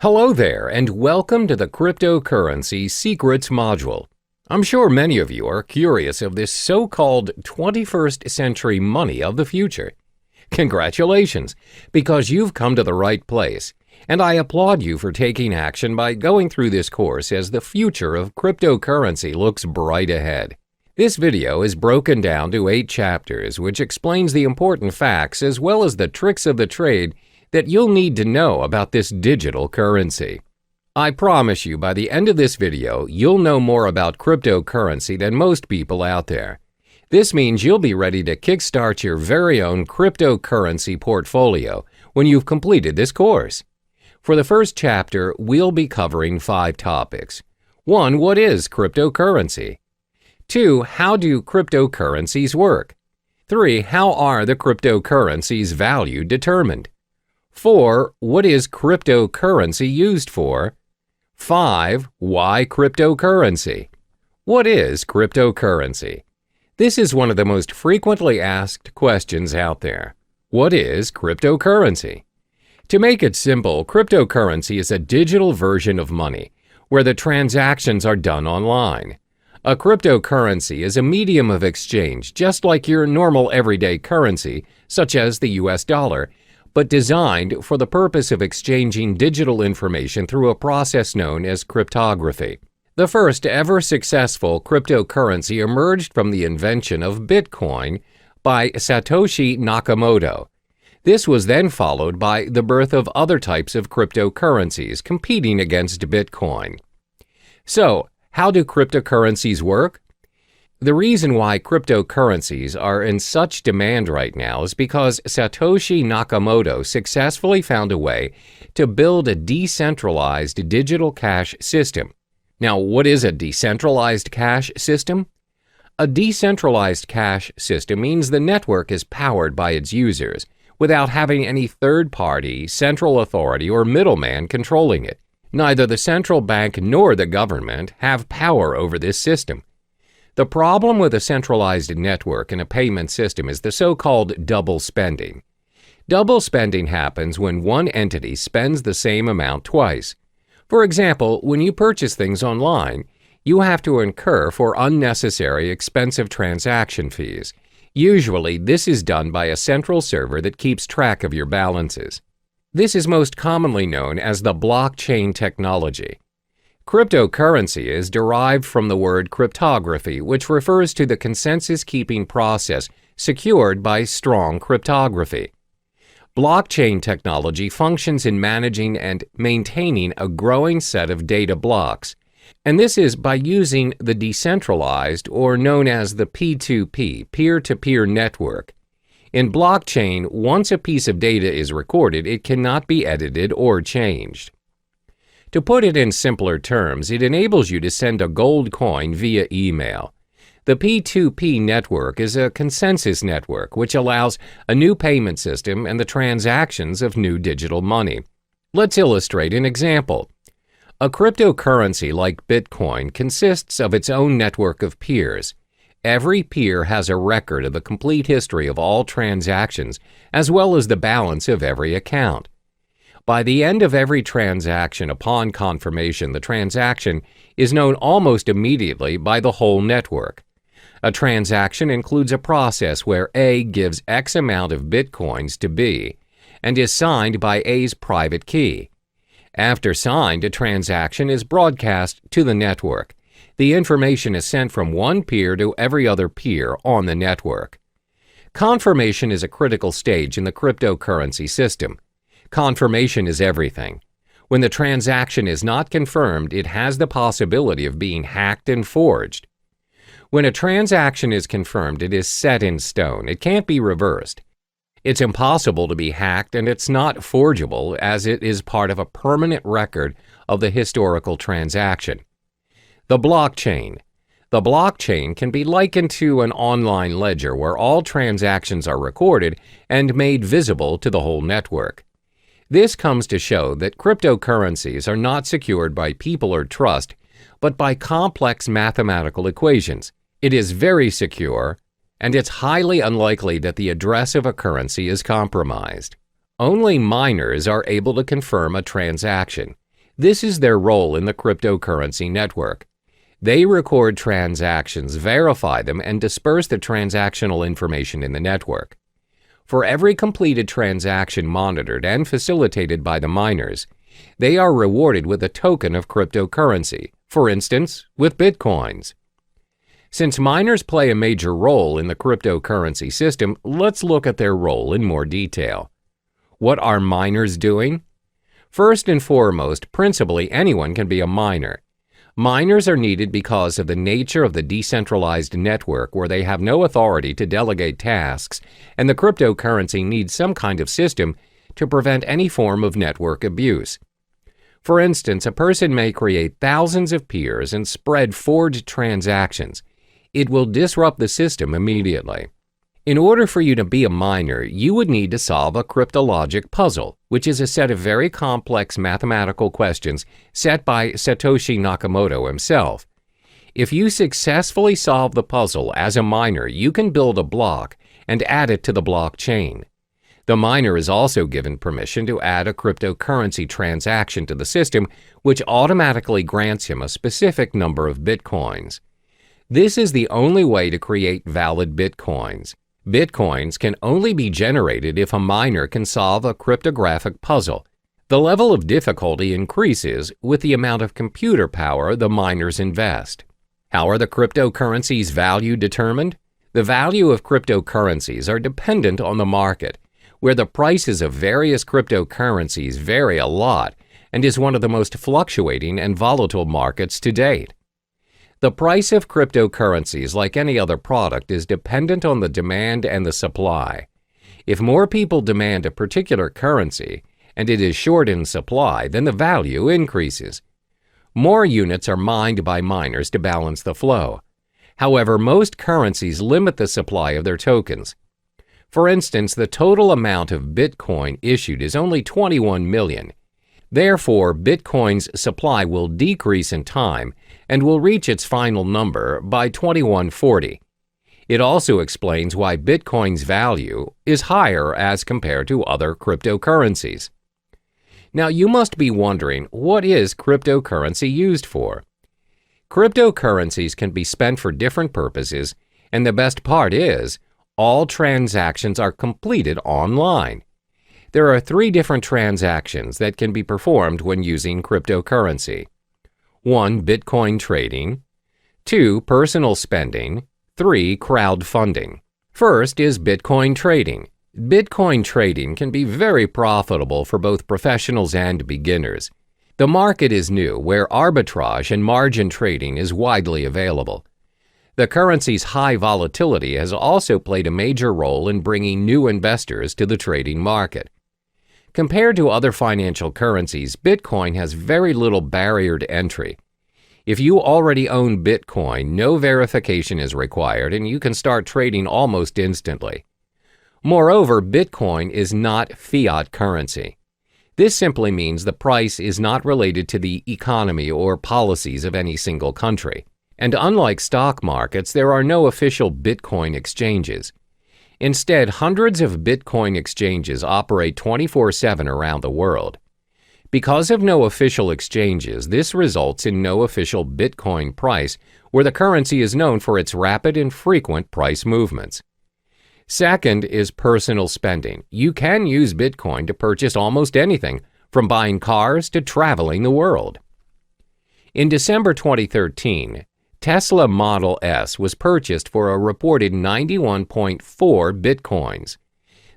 Hello there, and welcome to the Cryptocurrency Secrets module. I'm sure many of you are curious of this so-called 21st century money of the future. Congratulations, because you've come to the right place, and I applaud you for taking action by going through this course as the future of cryptocurrency looks bright ahead. This video is broken down to 8 chapters, which explains the important facts as well as the tricks of the trade that you'll need to know about this digital currency. I promise you by the end of this video, you'll know more about cryptocurrency than most people out there. This means you'll be ready to kickstart your very own cryptocurrency portfolio when you've completed this course. For the first chapter, we'll be covering 5 topics. 1. What is cryptocurrency? 2. How do cryptocurrencies work? 3. How are the cryptocurrency's value determined? 4. What is cryptocurrency used for? 5. Why cryptocurrency? What is cryptocurrency? This is one of the most frequently asked questions out there. What is cryptocurrency? To make it simple, cryptocurrency is a digital version of money where the transactions are done online. A cryptocurrency is a medium of exchange just like your normal everyday currency, such as the US dollar, but designed for the purpose of exchanging digital information through a process known as cryptography. The first ever successful cryptocurrency emerged from the invention of Bitcoin by Satoshi Nakamoto. This was then followed by the birth of other types of cryptocurrencies competing against Bitcoin. So, how do cryptocurrencies work? The reason why cryptocurrencies are in such demand right now is because Satoshi Nakamoto successfully found a way to build a decentralized digital cash system. Now, what is a decentralized cash system? A decentralized cash system means the network is powered by its users without having any third-party, central authority, or middleman controlling it. Neither the central bank nor the government have power over this system. The problem with a centralized network and a payment system is the so-called double spending. Double spending happens when one entity spends the same amount twice. For example, when you purchase things online, you have to incur for unnecessary expensive transaction fees. Usually, this is done by a central server that keeps track of your balances. This is most commonly known as the blockchain technology. Cryptocurrency is derived from the word cryptography, which refers to the consensus-keeping process secured by strong cryptography. Blockchain technology functions in managing and maintaining a growing set of data blocks, and this is by using the decentralized, or known as the P2P, peer-to-peer network. In blockchain, once a piece of data is recorded, it cannot be edited or changed. To put it in simpler terms, it enables you to send a gold coin via email. The P2P network is a consensus network which allows a new payment system and the transactions of new digital money. Let's illustrate an example. A cryptocurrency like Bitcoin consists of its own network of peers. Every peer has a record of the complete history of all transactions as well as the balance of every account. By the end of every transaction upon confirmation, the transaction is known almost immediately by the whole network. A transaction includes a process where A gives X amount of Bitcoins to B and is signed by A's private key. After signed, a transaction is broadcast to the network. The information is sent from one peer to every other peer on the network. Confirmation is a critical stage in the cryptocurrency system. Confirmation is everything. When the transaction is not confirmed, it has the possibility of being hacked and forged. When a transaction is confirmed, it is set in stone. It can't be reversed. It's impossible to be hacked, and it's not forgeable as it is part of a permanent record of the historical transaction. The blockchain. The blockchain can be likened to an online ledger where all transactions are recorded and made visible to the whole network. This comes to show that cryptocurrencies are not secured by people or trust, but by complex mathematical equations. It is very secure, and it's highly unlikely that the address of a currency is compromised. Only miners are able to confirm a transaction. This is their role in the cryptocurrency network. They record transactions, verify them, and disperse the transactional information in the network. For every completed transaction monitored and facilitated by the miners, they are rewarded with a token of cryptocurrency, for instance, with Bitcoins. Since miners play a major role in the cryptocurrency system, let's look at their role in more detail. What are miners doing? First and foremost, principally anyone can be a miner. Miners are needed because of the nature of the decentralized network where they have no authority to delegate tasks, and the cryptocurrency needs some kind of system to prevent any form of network abuse. For instance, a person may create thousands of peers and spread forged transactions. It will disrupt the system immediately. In order for you to be a miner, you would need to solve a cryptologic puzzle, which is a set of very complex mathematical questions set by Satoshi Nakamoto himself. If you successfully solve the puzzle as a miner, you can build a block and add it to the blockchain. The miner is also given permission to add a cryptocurrency transaction to the system, which automatically grants him a specific number of bitcoins. This is the only way to create valid bitcoins. Bitcoins can only be generated if a miner can solve a cryptographic puzzle. The level of difficulty increases with the amount of computer power the miners invest. How are the cryptocurrencies' value determined? The value of cryptocurrencies are dependent on the market, where the prices of various cryptocurrencies vary a lot and is one of the most fluctuating and volatile markets to date. The price of cryptocurrencies, like any other product, is dependent on the demand and the supply. If more people demand a particular currency and it is short in supply, then the value increases. More units are mined by miners to balance the flow. However, most currencies limit the supply of their tokens. For instance, the total amount of Bitcoin issued is only 21 million. Therefore, Bitcoin's supply will decrease in time and will reach its final number by 2140. It also explains why Bitcoin's value is higher as compared to other cryptocurrencies. Now, you must be wondering, what is cryptocurrency used for? Cryptocurrencies can be spent for different purposes, and the best part is, all transactions are completed online. There are 3 different transactions that can be performed when using cryptocurrency. 1. Bitcoin trading. 2. Personal spending. 3. Crowdfunding. First is Bitcoin trading. Bitcoin trading can be very profitable for both professionals and beginners. The market is new, where arbitrage and margin trading is widely available. The currency's high volatility has also played a major role in bringing new investors to the trading market. Compared to other financial currencies, Bitcoin has very little barrier to entry. If you already own Bitcoin, no verification is required and you can start trading almost instantly. Moreover, Bitcoin is not fiat currency. This simply means the price is not related to the economy or policies of any single country. And unlike stock markets, there are no official Bitcoin exchanges. Instead, hundreds of Bitcoin exchanges operate 24/7 around the world. Because of no official exchanges, this results in no official Bitcoin price, where the currency is known for its rapid and frequent price movements. Second is personal spending. You can use Bitcoin to purchase almost anything, from buying cars to traveling the world. In December 2013, Tesla Model S was purchased for a reported 91.4 Bitcoins.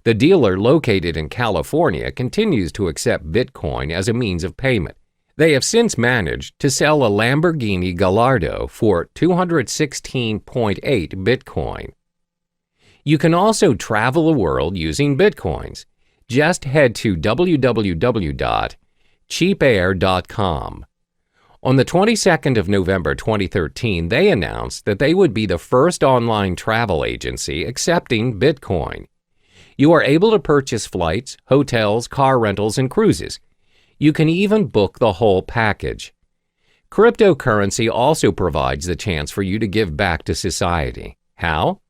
The dealer, located in California, continues to accept Bitcoin as a means of payment. They have since managed to sell a Lamborghini Gallardo for 216.8 Bitcoin. You can also travel the world using Bitcoins. Just head to www.cheapair.com. On the 22nd of November 2013, they announced that they would be the first online travel agency accepting Bitcoin. You are able to purchase flights, hotels, car rentals, and cruises. You can even book the whole package. Cryptocurrency also provides the chance for you to give back to society. How?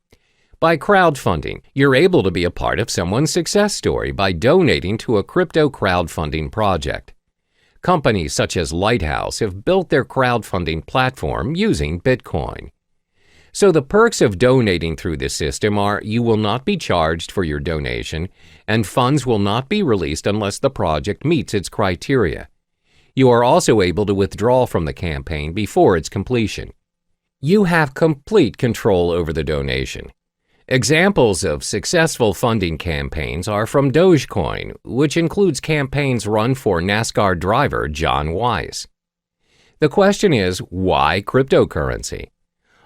By crowdfunding. You're able to be a part of someone's success story by donating to a crypto crowdfunding project. Companies such as Lighthouse have built their crowdfunding platform using Bitcoin. So the perks of donating through this system are you will not be charged for your donation, and funds will not be released unless the project meets its criteria. You are also able to withdraw from the campaign before its completion. You have complete control over the donation. Examples of successful funding campaigns are from Dogecoin, which includes campaigns run for NASCAR driver John Weiss. The question is, why cryptocurrency?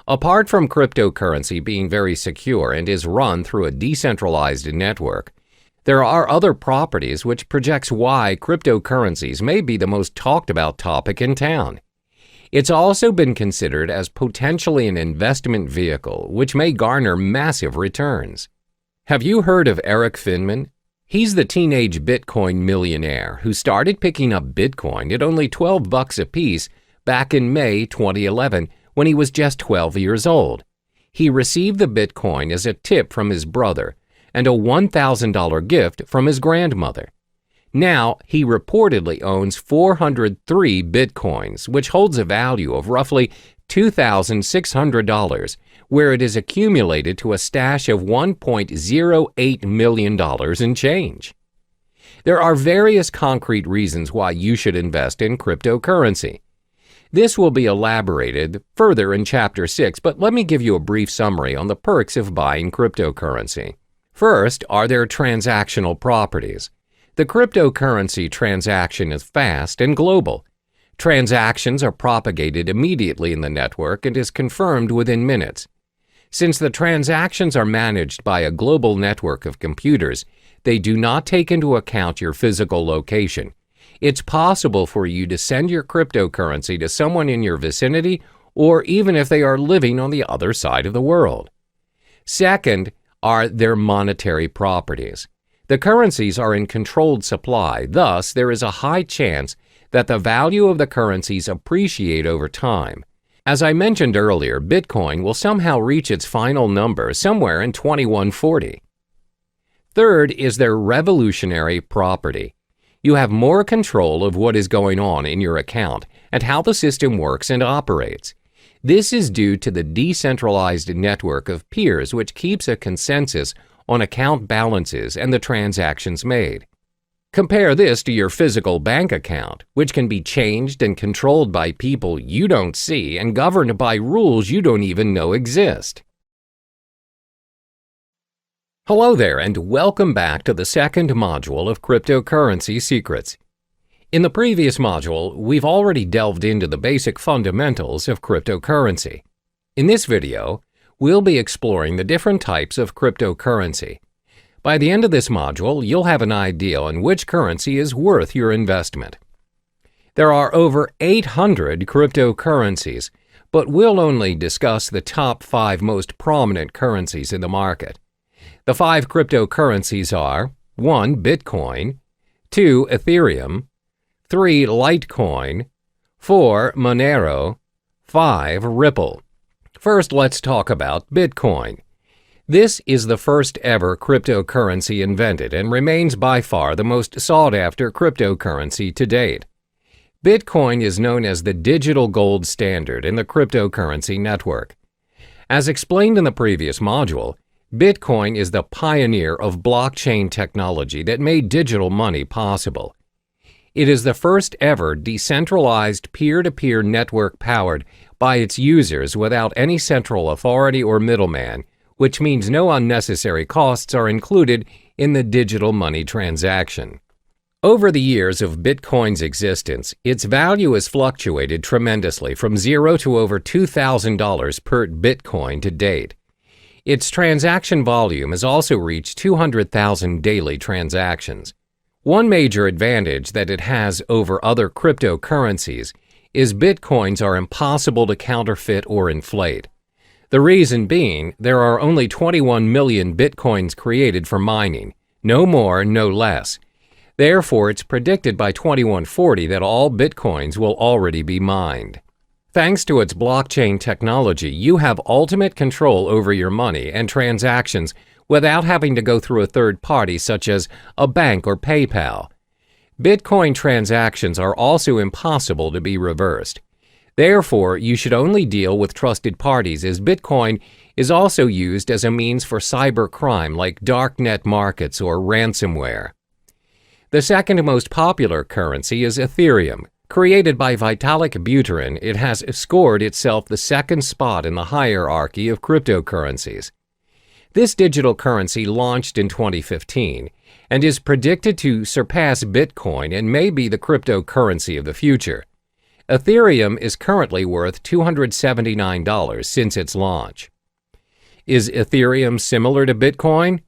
Apart from cryptocurrency being very secure and is run through a decentralized network, there are other properties which projects why cryptocurrencies may be the most talked about topic in town. It's also been considered as potentially an investment vehicle which may garner massive returns. Have you heard of Eric Finman? He's the teenage Bitcoin millionaire who started picking up Bitcoin at only $12 a piece back in May 2011 when he was just 12 years old. He received the Bitcoin as a tip from his brother and a $1,000 gift from his grandmother. Now, he reportedly owns 403 Bitcoins, which holds a value of roughly $2,600, where it is accumulated to a stash of $1.08 million in change. There are various concrete reasons why you should invest in cryptocurrency. This will be elaborated further in Chapter 6, but let me give you a brief summary on the perks of buying cryptocurrency. First, are there transactional properties? The cryptocurrency transaction is fast and global. Transactions are propagated immediately in the network and is confirmed within minutes. Since the transactions are managed by a global network of computers, they do not take into account your physical location. It's possible for you to send your cryptocurrency to someone in your vicinity or even if they are living on the other side of the world. Second, are their monetary properties. The currencies are in controlled supply, thus there is a high chance that the value of the currencies appreciate over time. As I mentioned earlier, Bitcoin will somehow reach its final number somewhere in 2140. Third is their revolutionary property. You have more control of what is going on in your account and how the system works and operates. This is due to the decentralized network of peers which keeps a consensus on account balances and the transactions made. Compare this to your physical bank account, which can be changed and controlled by people you don't see and governed by rules you don't even know exist. Hello there, and welcome back to the second module of Cryptocurrency Secrets. In the previous module, we've already delved into the basic fundamentals of cryptocurrency. In this video, we'll be exploring the different types of cryptocurrency. By the end of this module, you'll have an idea on which currency is worth your investment. There are over 800 cryptocurrencies, but we'll only discuss the top 5 most prominent currencies in the market. The 5 cryptocurrencies are 1. Bitcoin, 2. Ethereum, 3. Litecoin, 4. Monero, 5. Ripple. First, let's talk about Bitcoin. This is the first ever cryptocurrency invented and remains by far the most sought-after cryptocurrency to date. Bitcoin is known as the digital gold standard in the cryptocurrency network. As explained in the previous module, Bitcoin is the pioneer of blockchain technology that made digital money possible. It is the first ever decentralized peer-to-peer network powered by its users without any central authority or middleman, which means no unnecessary costs are included in the digital money transaction. Over the years of Bitcoin's existence, its value has fluctuated tremendously from $0 to over $2,000 per Bitcoin to date. Its transaction volume has also reached 200,000 daily transactions. One major advantage that it has over other cryptocurrencies is Bitcoins are impossible to counterfeit or inflate. The reason being, there are only 21 million Bitcoins created for mining, no more, no less. Therefore, it's predicted by 2140 that all Bitcoins will already be mined. Thanks to its blockchain technology, you have ultimate control over your money and transactions without having to go through a third party such as a bank or PayPal. Bitcoin transactions are also impossible to be reversed. Therefore, you should only deal with trusted parties, as Bitcoin is also used as a means for cybercrime like darknet markets or ransomware. The second most popular currency is Ethereum. Created by Vitalik Buterin, it has scored itself the second spot in the hierarchy of cryptocurrencies. This digital currency launched in 2015 and is predicted to surpass Bitcoin and may be the cryptocurrency of the future. Ethereum is currently worth $279 since its launch. Is Ethereum similar to Bitcoin?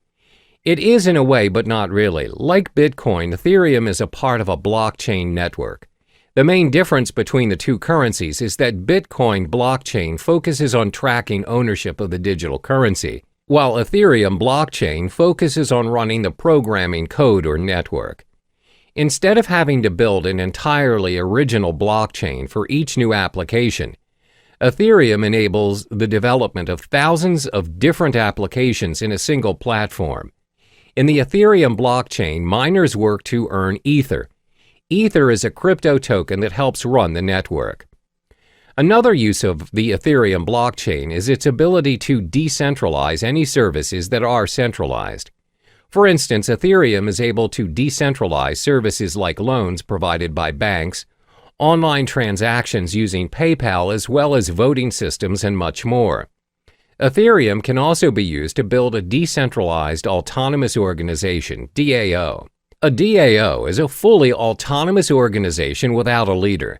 It is in a way, but not really. Like Bitcoin, Ethereum is a part of a blockchain network. The main difference between the two currencies is that Bitcoin blockchain focuses on tracking ownership of the digital currency, while Ethereum blockchain focuses on running the programming code or network. Instead of having to build an entirely original blockchain for each new application, Ethereum enables the development of thousands of different applications in a single platform. In the Ethereum blockchain, miners work to earn Ether. Ether is a crypto token that helps run the network. Another use of the Ethereum blockchain is its ability to decentralize any services that are centralized. For instance, Ethereum is able to decentralize services like loans provided by banks, online transactions using PayPal, as well as voting systems and much more. Ethereum can also be used to build a decentralized autonomous organization, DAO. A DAO is a fully autonomous organization without a leader.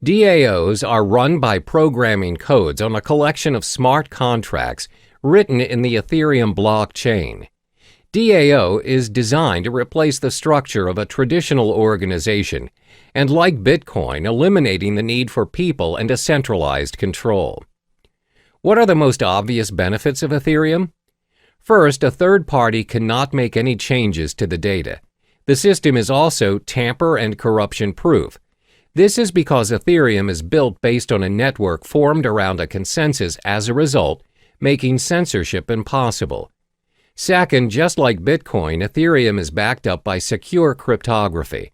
DAOs are run by programming codes on a collection of smart contracts written in the Ethereum blockchain. DAO is designed to replace the structure of a traditional organization and, like Bitcoin, eliminating the need for people and a centralized control. What are the most obvious benefits of Ethereum? First, a third party cannot make any changes to the data. The system is also tamper and corruption proof. This is because Ethereum is built based on a network formed around a consensus, as a result, making censorship impossible. Second, just like Bitcoin, Ethereum is backed up by secure cryptography.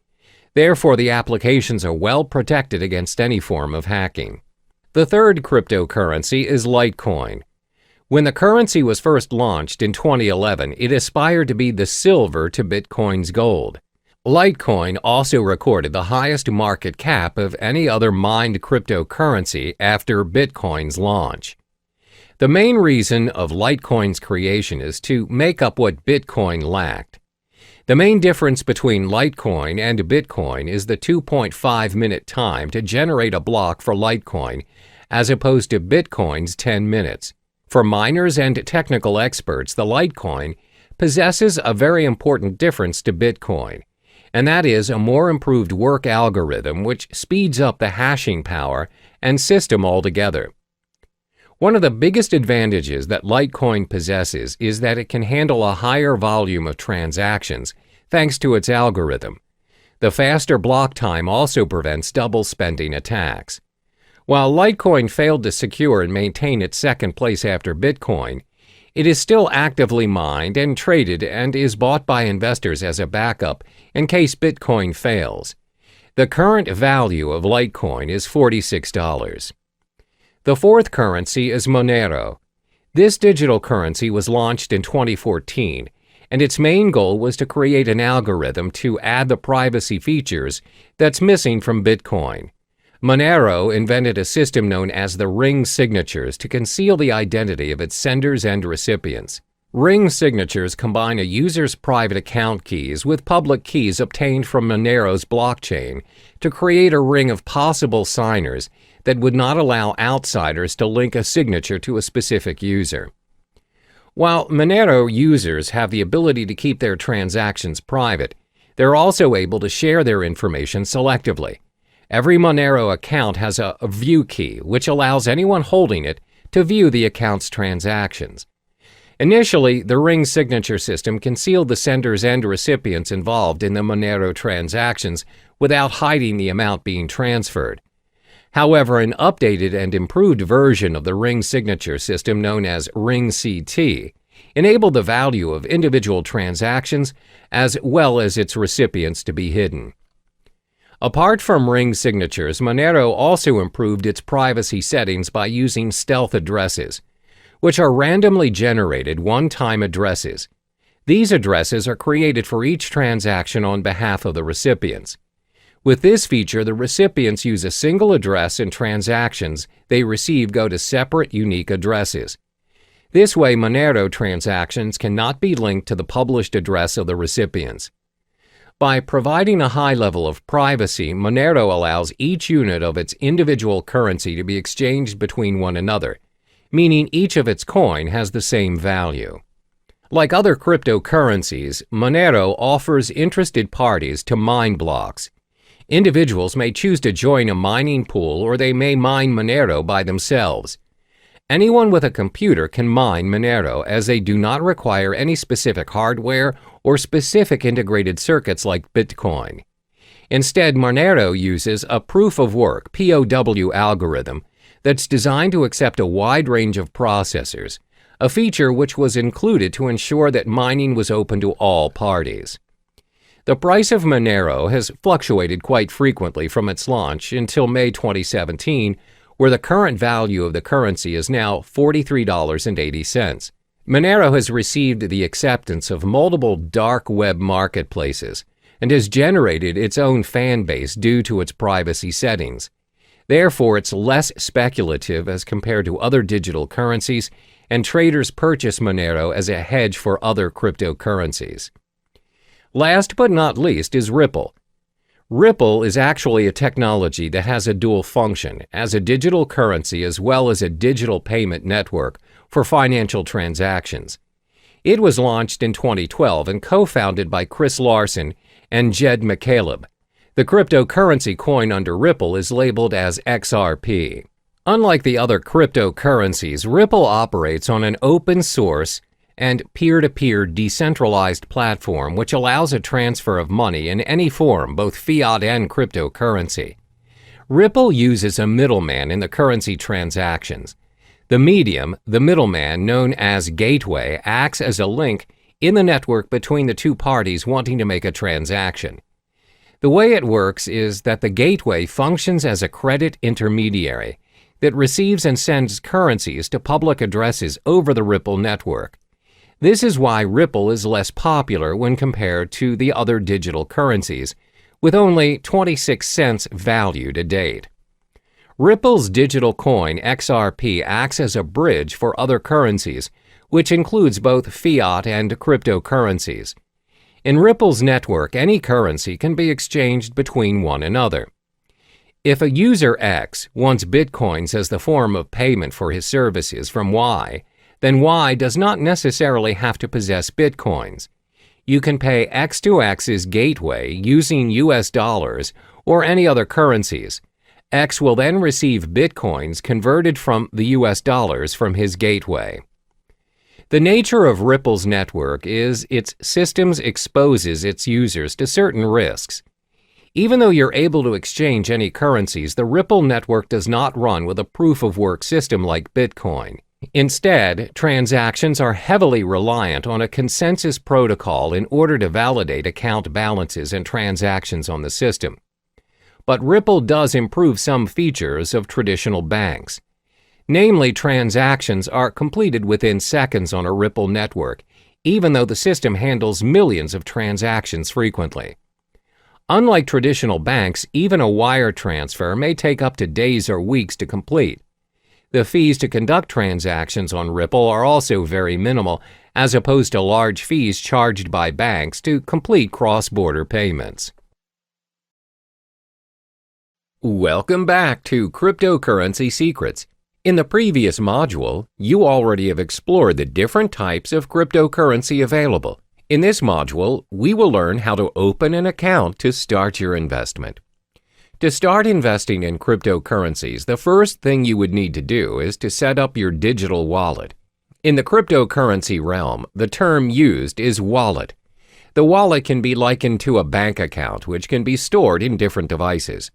Therefore, the applications are well protected against any form of hacking. The third cryptocurrency is Litecoin. When the currency was first launched in 2011, it aspired to be the silver to Bitcoin's gold. Litecoin also recorded the highest market cap of any other mined cryptocurrency after Bitcoin's launch. The main reason of Litecoin's creation is to make up what Bitcoin lacked. The main difference between Litecoin and Bitcoin is the 2.5-minute time to generate a block for Litecoin, as opposed to Bitcoin's 10 minutes. For miners and technical experts, the Litecoin possesses a very important difference to Bitcoin, and that is a more improved work algorithm which speeds up the hashing power and system altogether. One of the biggest advantages that Litecoin possesses is that it can handle a higher volume of transactions thanks to its algorithm. The faster block time also prevents double spending attacks. While Litecoin failed to secure and maintain its second place after Bitcoin, it is still actively mined and traded and is bought by investors as a backup in case Bitcoin fails. The current value of Litecoin is $46. The fourth currency is Monero. This digital currency was launched in 2014, and its main goal was to create an algorithm to add the privacy features that's missing from Bitcoin. Monero invented a system known as the ring signatures to conceal the identity of its senders and recipients. Ring signatures combine a user's private account keys with public keys obtained from Monero's blockchain to create a ring of possible signers that would not allow outsiders to link a signature to a specific user. While Monero users have the ability to keep their transactions private, they're also able to share their information selectively. Every Monero account has a view key, which allows anyone holding it to view the account's transactions. Initially, the ring signature system concealed the senders and recipients involved in the Monero transactions without hiding the amount being transferred. However, an updated and improved version of the ring signature system known as RingCT enabled the value of individual transactions as well as its recipients to be hidden. Apart from ring signatures, Monero also improved its privacy settings by using stealth addresses, which are randomly generated one-time addresses. These addresses are created for each transaction on behalf of the recipients. With this feature, the recipients use a single address and transactions they receive go to separate, unique addresses. This way, Monero transactions cannot be linked to the published address of the recipients. By providing a high level of privacy, Monero allows each unit of its individual currency to be exchanged between one another, meaning each of its coin has the same value. Like other cryptocurrencies, Monero offers interested parties to mine blocks. Individuals may choose to join a mining pool, or they may mine Monero by themselves. Anyone with a computer can mine Monero, as they do not require any specific hardware or specific integrated circuits like Bitcoin. Instead, Monero uses a proof-of-work (POW) algorithm that's designed to accept a wide range of processors, a feature which was included to ensure that mining was open to all parties. The price of Monero has fluctuated quite frequently from its launch until May 2017, where the current value of the currency is now $43.80. Monero has received the acceptance of multiple dark web marketplaces and has generated its own fan base due to its privacy settings. Therefore, it's less speculative as compared to other digital currencies, and traders purchase Monero as a hedge for other cryptocurrencies. Last but not least is Ripple. Ripple is actually a technology that has a dual function as a digital currency as well as a digital payment network for financial transactions. It was launched in 2012 and co-founded by Chris Larsen and Jed McCaleb. The cryptocurrency coin under Ripple is labeled as XRP. Unlike the other cryptocurrencies, Ripple operates on an open source and peer-to-peer decentralized platform which allows a transfer of money in any form, both fiat and cryptocurrency. Ripple uses a middleman in the currency transactions. The medium, the middleman known as gateway, acts as a link in the network between the two parties wanting to make a transaction. The way it works is that the gateway functions as a credit intermediary that receives and sends currencies to public addresses over the Ripple network. This is why Ripple is less popular when compared to the other digital currencies, with only 26 cents value to date. Ripple's digital coin XRP acts as a bridge for other currencies, which includes both fiat and cryptocurrencies. In Ripple's network, any currency can be exchanged between one another. If a user X wants Bitcoins as the form of payment for his services from Y, then Y does not necessarily have to possess Bitcoins. You can pay X to X's gateway using US dollars or any other currencies. X will then receive Bitcoins converted from the US dollars from his gateway. The nature of Ripple's network is its systems exposes its users to certain risks. Even though you're able to exchange any currencies, the Ripple network does not run with a proof-of-work system like Bitcoin. Instead, transactions are heavily reliant on a consensus protocol in order to validate account balances and transactions on the system. But Ripple does improve some features of traditional banks. Namely, transactions are completed within seconds on a Ripple network, even though the system handles millions of transactions frequently. Unlike traditional banks, even a wire transfer may take up to days or weeks to complete. The fees to conduct transactions on Ripple are also very minimal, as opposed to large fees charged by banks to complete cross-border payments. Welcome back to Cryptocurrency Secrets. In the previous module, you already have explored the different types of cryptocurrency available. In this module, we will learn how to open an account to start your investment. To start investing in cryptocurrencies, the first thing you would need to do is to set up your digital wallet. In the cryptocurrency realm, the term used is wallet. The wallet can be likened to a bank account, which can be stored in different devices.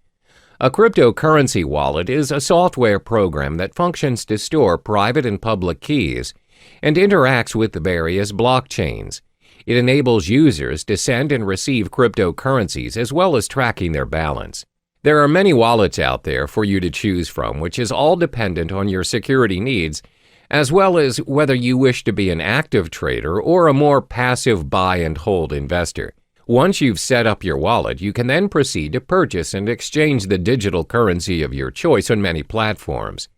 A cryptocurrency wallet is a software program that functions to store private and public keys and interacts with the various blockchains. It enables users to send and receive cryptocurrencies as well as tracking their balance. There are many wallets out there for you to choose from, which is all dependent on your security needs, as well as whether you wish to be an active trader or a more passive buy and hold investor. Once you've set up your wallet, you can then proceed to purchase and exchange the digital currency of your choice on many platforms.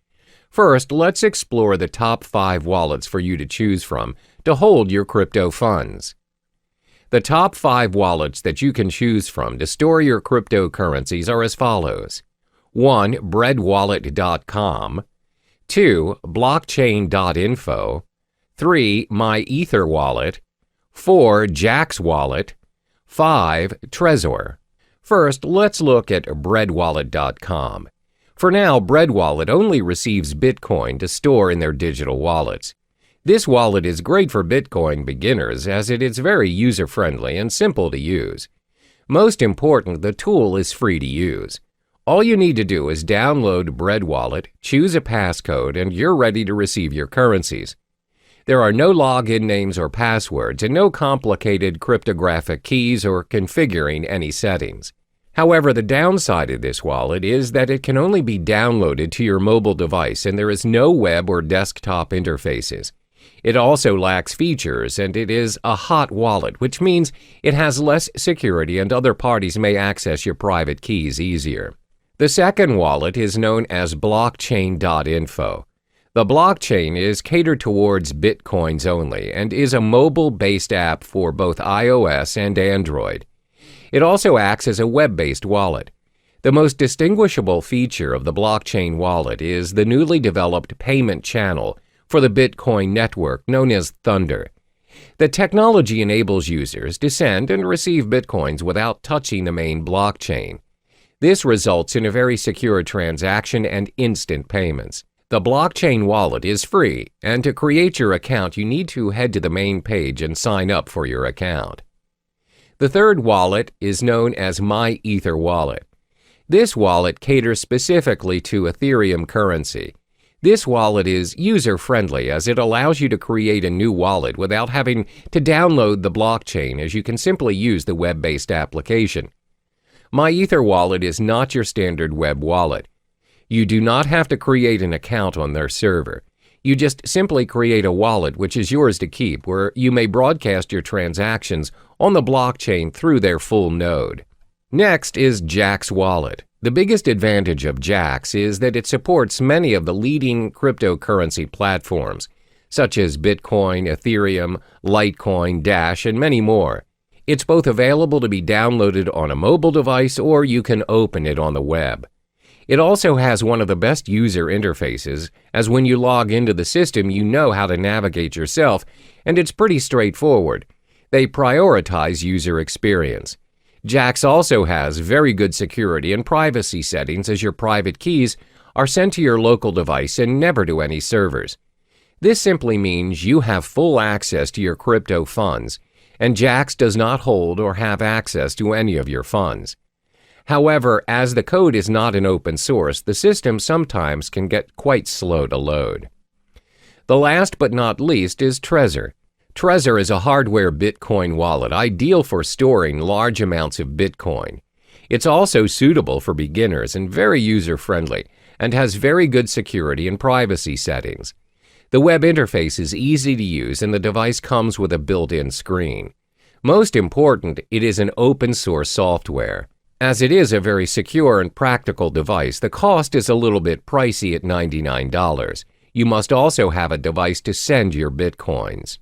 First, let's explore the top 5 wallets for you to choose from to hold your crypto funds. The top 5 wallets that you can choose from to store your cryptocurrencies are as follows. 1. Breadwallet.com. 2. Blockchain.info. 3. MyEtherWallet. 4. Jaxx Wallet. 5. Trezor. First, let's look at breadwallet.com. For now, BreadWallet only receives Bitcoin to store in their digital wallets. This wallet is great for Bitcoin beginners as it is very user-friendly and simple to use. Most important, the tool is free to use. All you need to do is download BreadWallet, choose a passcode, and you're ready to receive your currencies. There are no login names or passwords and no complicated cryptographic keys or configuring any settings. However, the downside of this wallet is that it can only be downloaded to your mobile device and there is no web or desktop interfaces. It also lacks features and it is a hot wallet, which means it has less security and other parties may access your private keys easier. The second wallet is known as blockchain.info. The blockchain is catered towards Bitcoins only and is a mobile-based app for both iOS and Android. It also acts as a web-based wallet. The most distinguishable feature of the blockchain wallet is the newly developed payment channel for the Bitcoin network known as Thunder. The technology enables users to send and receive Bitcoins without touching the main blockchain. This results in a very secure transaction and instant payments. The blockchain wallet is free, and to create your account, you need to head to the main page and sign up for your account. The third wallet is known as MyEtherWallet. This wallet caters specifically to Ethereum currency. This wallet is user-friendly as it allows you to create a new wallet without having to download the blockchain, as you can simply use the web-based application. MyEtherWallet is not your standard web wallet. You do not have to create an account on their server. You just simply create a wallet which is yours to keep, where you may broadcast your transactions on the blockchain through their full node. Next is Jaxx Wallet. The biggest advantage of Jaxx is that it supports many of the leading cryptocurrency platforms, such as Bitcoin, Ethereum, Litecoin, Dash, and many more. It's both available to be downloaded on a mobile device or you can open it on the web. It also has one of the best user interfaces, as when you log into the system you know how to navigate yourself, and it's pretty straightforward. They prioritize user experience. Jaxx also has very good security and privacy settings, as your private keys are sent to your local device and never to any servers. This simply means you have full access to your crypto funds, and Jaxx does not hold or have access to any of your funds. However, as the code is not an open source, the system sometimes can get quite slow to load. The last but not least is Trezor. Trezor is a hardware Bitcoin wallet ideal for storing large amounts of Bitcoin. It's also suitable for beginners and very user-friendly, and has very good security and privacy settings. The web interface is easy to use and the device comes with a built-in screen. Most important, it is an open-source software. As it is a very secure and practical device, the cost is a little bit pricey at $99. You must also have a device to send your Bitcoins.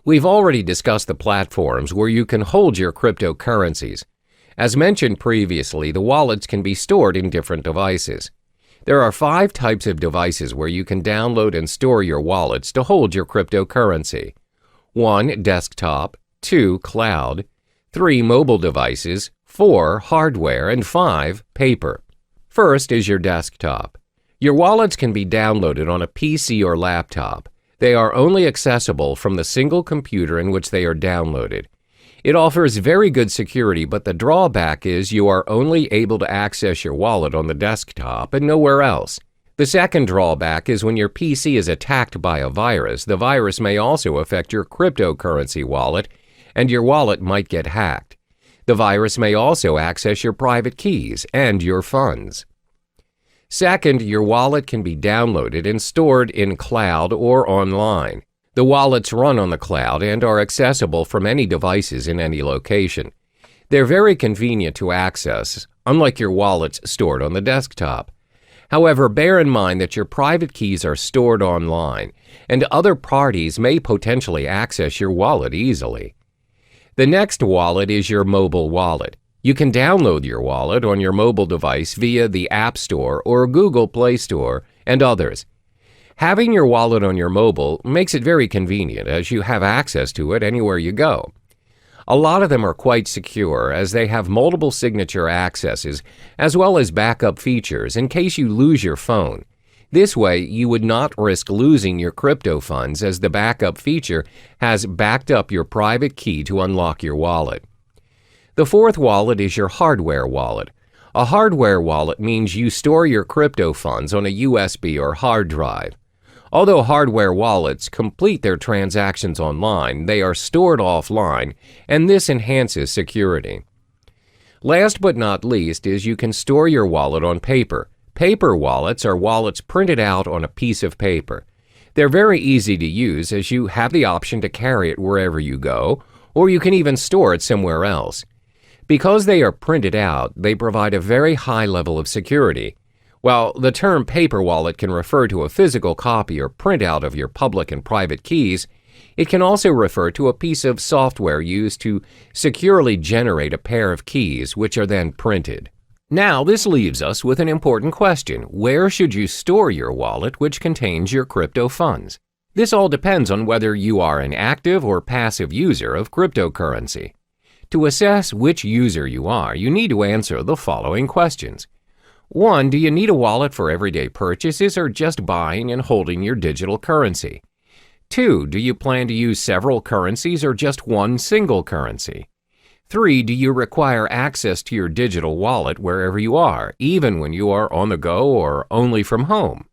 We've already discussed the platforms where you can hold your cryptocurrencies. As mentioned previously, the wallets can be stored in different devices. There are 5 types of devices where you can download and store your wallets to hold your cryptocurrency. 1. Desktop. 2. Cloud. 3. Mobile devices. 4. Hardware. And 5. Paper. First is your desktop. Your wallets can be downloaded on a PC or laptop. They are only accessible from the single computer in which they are downloaded. It offers very good security, but the drawback is you are only able to access your wallet on the desktop and nowhere else. The second drawback is when your PC is attacked by a virus, the virus may also affect your cryptocurrency wallet, and your wallet might get hacked. The virus may also access your private keys and your funds. Second, your wallet can be downloaded and stored in cloud or online. The wallets run on the cloud and are accessible from any devices in any location. They're very convenient to access, unlike your wallets stored on the desktop. However, bear in mind that your private keys are stored online, and other parties may potentially access your wallet easily. The next wallet is your mobile wallet. You can download your wallet on your mobile device via the App Store or Google Play Store and others. Having your wallet on your mobile makes it very convenient as you have access to it anywhere you go. A lot of them are quite secure as they have multiple signature accesses as well as backup features in case you lose your phone. This way, you would not risk losing your crypto funds as the backup feature has backed up your private key to unlock your wallet. The fourth wallet is your hardware wallet. A hardware wallet means you store your crypto funds on a USB or hard drive. Although hardware wallets complete their transactions online, they are stored offline, and this enhances security. Last but not least is you can store your wallet on paper. Paper wallets are wallets printed out on a piece of paper. They're very easy to use as you have the option to carry it wherever you go, or you can even store it somewhere else. Because they are printed out, they provide a very high level of security. While the term paper wallet can refer to a physical copy or printout of your public and private keys, it can also refer to a piece of software used to securely generate a pair of keys, which are then printed. Now, this leaves us with an important question. Where should you store your wallet which contains your crypto funds? This all depends on whether you are an active or passive user of cryptocurrency. To assess which user you are, you need to answer the following questions. 1. Do you need a wallet for everyday purchases or just buying and holding your digital currency? 2. Do you plan to use several currencies or just one single currency? 3. Do you require access to your digital wallet wherever you are, even when you are on the go or only from home?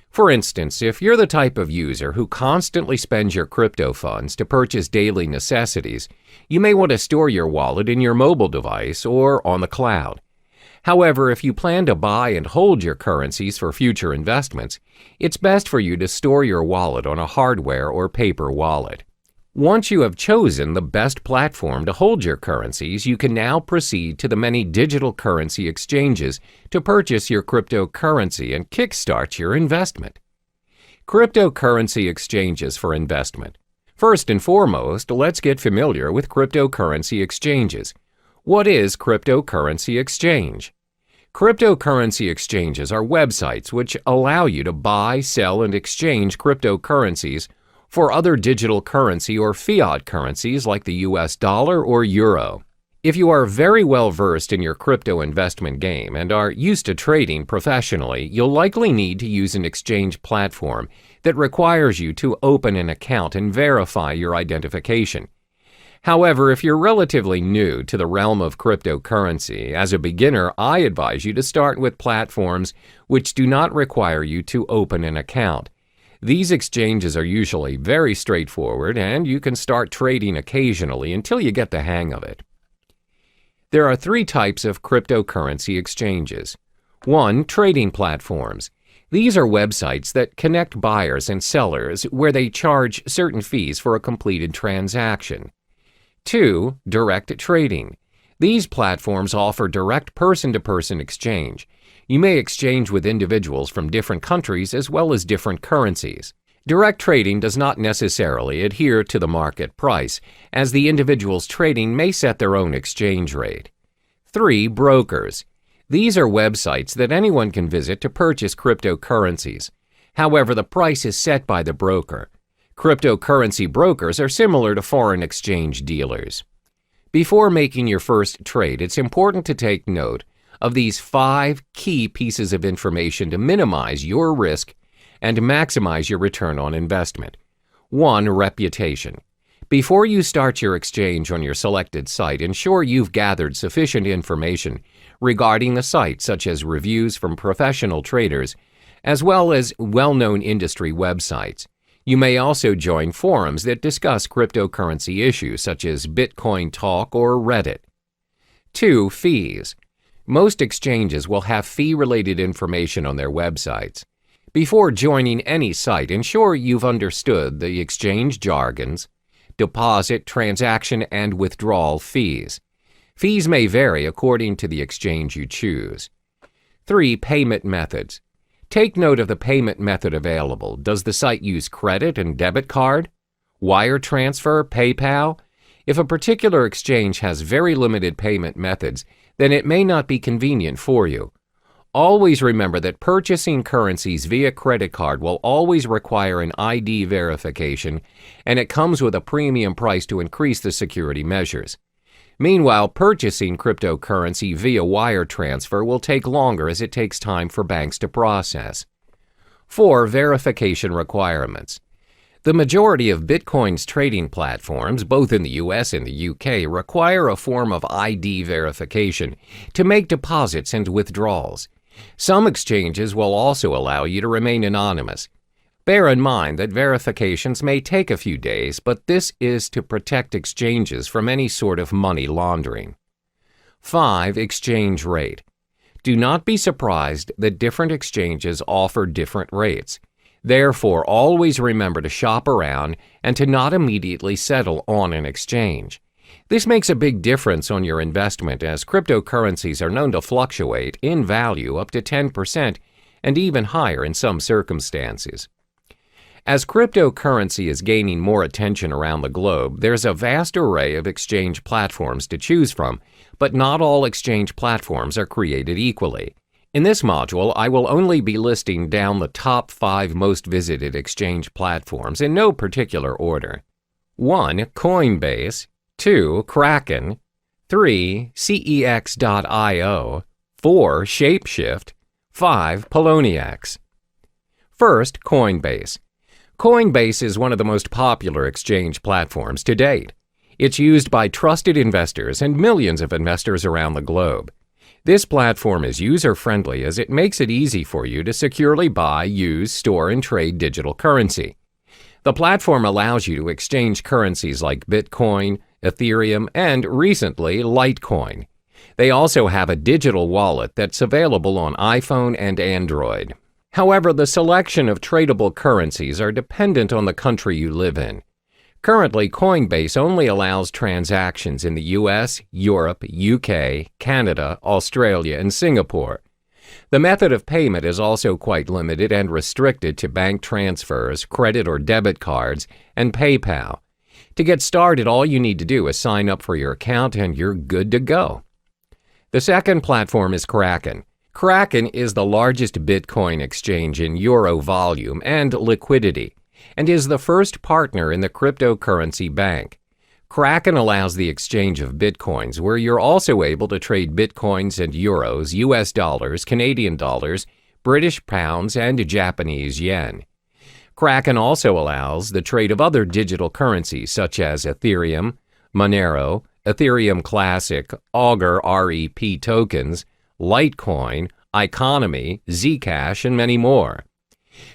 For instance, if you're the type of user who constantly spends your crypto funds to purchase daily necessities, you may want to store your wallet in your mobile device or on the cloud. However, if you plan to buy and hold your currencies for future investments, it's best for you to store your wallet on a hardware or paper wallet. Once you have chosen the best platform to hold your currencies, you can now proceed to the many digital currency exchanges to purchase your cryptocurrency and kickstart your investment. Cryptocurrency exchanges for investment. First and foremost, let's get familiar with cryptocurrency exchanges. What is cryptocurrency exchange? Cryptocurrency exchanges are websites which allow you to buy, sell, and exchange cryptocurrencies for other digital currency or fiat currencies like the US dollar or euro. If you are very well versed in your crypto investment game and are used to trading professionally, you'll likely need to use an exchange platform that requires you to open an account and verify your identification. However, if you're relatively new to the realm of cryptocurrency, as a beginner, I advise you to start with platforms which do not require you to open an account. These exchanges are usually very straightforward, and you can start trading occasionally until you get the hang of it. There are 3 types of cryptocurrency exchanges. 1. Trading platforms. These are websites that connect buyers and sellers where they charge certain fees for a completed transaction. 2. Direct trading. These platforms offer direct person-to-person exchange. You may exchange with individuals from different countries as well as different currencies. Direct trading does not necessarily adhere to the market price, as the individuals trading may set their own exchange rate. 3. Brokers. These are websites that anyone can visit to purchase cryptocurrencies. However, the price is set by the broker. Cryptocurrency brokers are similar to foreign exchange dealers. Before making your first trade, it's important to take note of these 5 key pieces of information to minimize your risk and maximize your return on investment. 1. Reputation. Before you start your exchange on your selected site, ensure you've gathered sufficient information regarding the site, such as reviews from professional traders, as well as well-known industry websites. You may also join forums that discuss cryptocurrency issues such as Bitcoin Talk or Reddit. 2. Fees. Most exchanges will have fee-related information on their websites. Before joining any site, ensure you've understood the exchange jargons, deposit, transaction, and withdrawal fees. Fees may vary according to the exchange you choose. 3. Payment methods. Take note of the payment method available. Does the site use credit and debit card? Wire transfer? PayPal? If a particular exchange has very limited payment methods, then it may not be convenient for you. Always remember that purchasing currencies via credit card will always require an ID verification, and it comes with a premium price to increase the security measures. Meanwhile, purchasing cryptocurrency via wire transfer will take longer as it takes time for banks to process. 4. Verification requirements. The majority of Bitcoin's trading platforms, both in the US and the UK, require a form of ID verification to make deposits and withdrawals. Some exchanges will also allow you to remain anonymous. Bear in mind that verifications may take a few days, but this is to protect exchanges from any sort of money laundering. 5. Exchange rate. Do not be surprised that different exchanges offer different rates. Therefore, always remember to shop around and to not immediately settle on an exchange. This makes a big difference on your investment, as cryptocurrencies are known to fluctuate in value up to 10% and even higher in some circumstances. As cryptocurrency is gaining more attention around the globe, there's a vast array of exchange platforms to choose from, but not all exchange platforms are created equally. In this module, I will only be listing down the top 5 most visited exchange platforms in no particular order. 1. Coinbase. 2. Kraken. 3. CEX.io. 4. Shapeshift. 5. Poloniex. First, Coinbase. Coinbase is one of the most popular exchange platforms to date. It's used by trusted investors and millions of investors around the globe. This platform is user-friendly as it makes it easy for you to securely buy, use, store, and trade digital currency. The platform allows you to exchange currencies like Bitcoin, Ethereum, and recently, Litecoin. They also have a digital wallet that's available on iPhone and Android. However, the selection of tradable currencies are dependent on the country you live in. Currently, Coinbase only allows transactions in the US, Europe, UK, Canada, Australia, and Singapore. The method of payment is also quite limited and restricted to bank transfers, credit or debit cards, and PayPal. To get started, all you need to do is sign up for your account and you're good to go. The second platform is Kraken. Kraken is the largest Bitcoin exchange in euro volume and liquidity, and is the first partner in the cryptocurrency bank. Kraken allows the exchange of Bitcoins, where you're also able to trade Bitcoins and euros, US dollars, Canadian dollars, British pounds, and Japanese yen. Kraken also allows the trade of other digital currencies such as Ethereum, Monero, Ethereum Classic, Augur REP tokens, Litecoin, Economy, Zcash, and many more.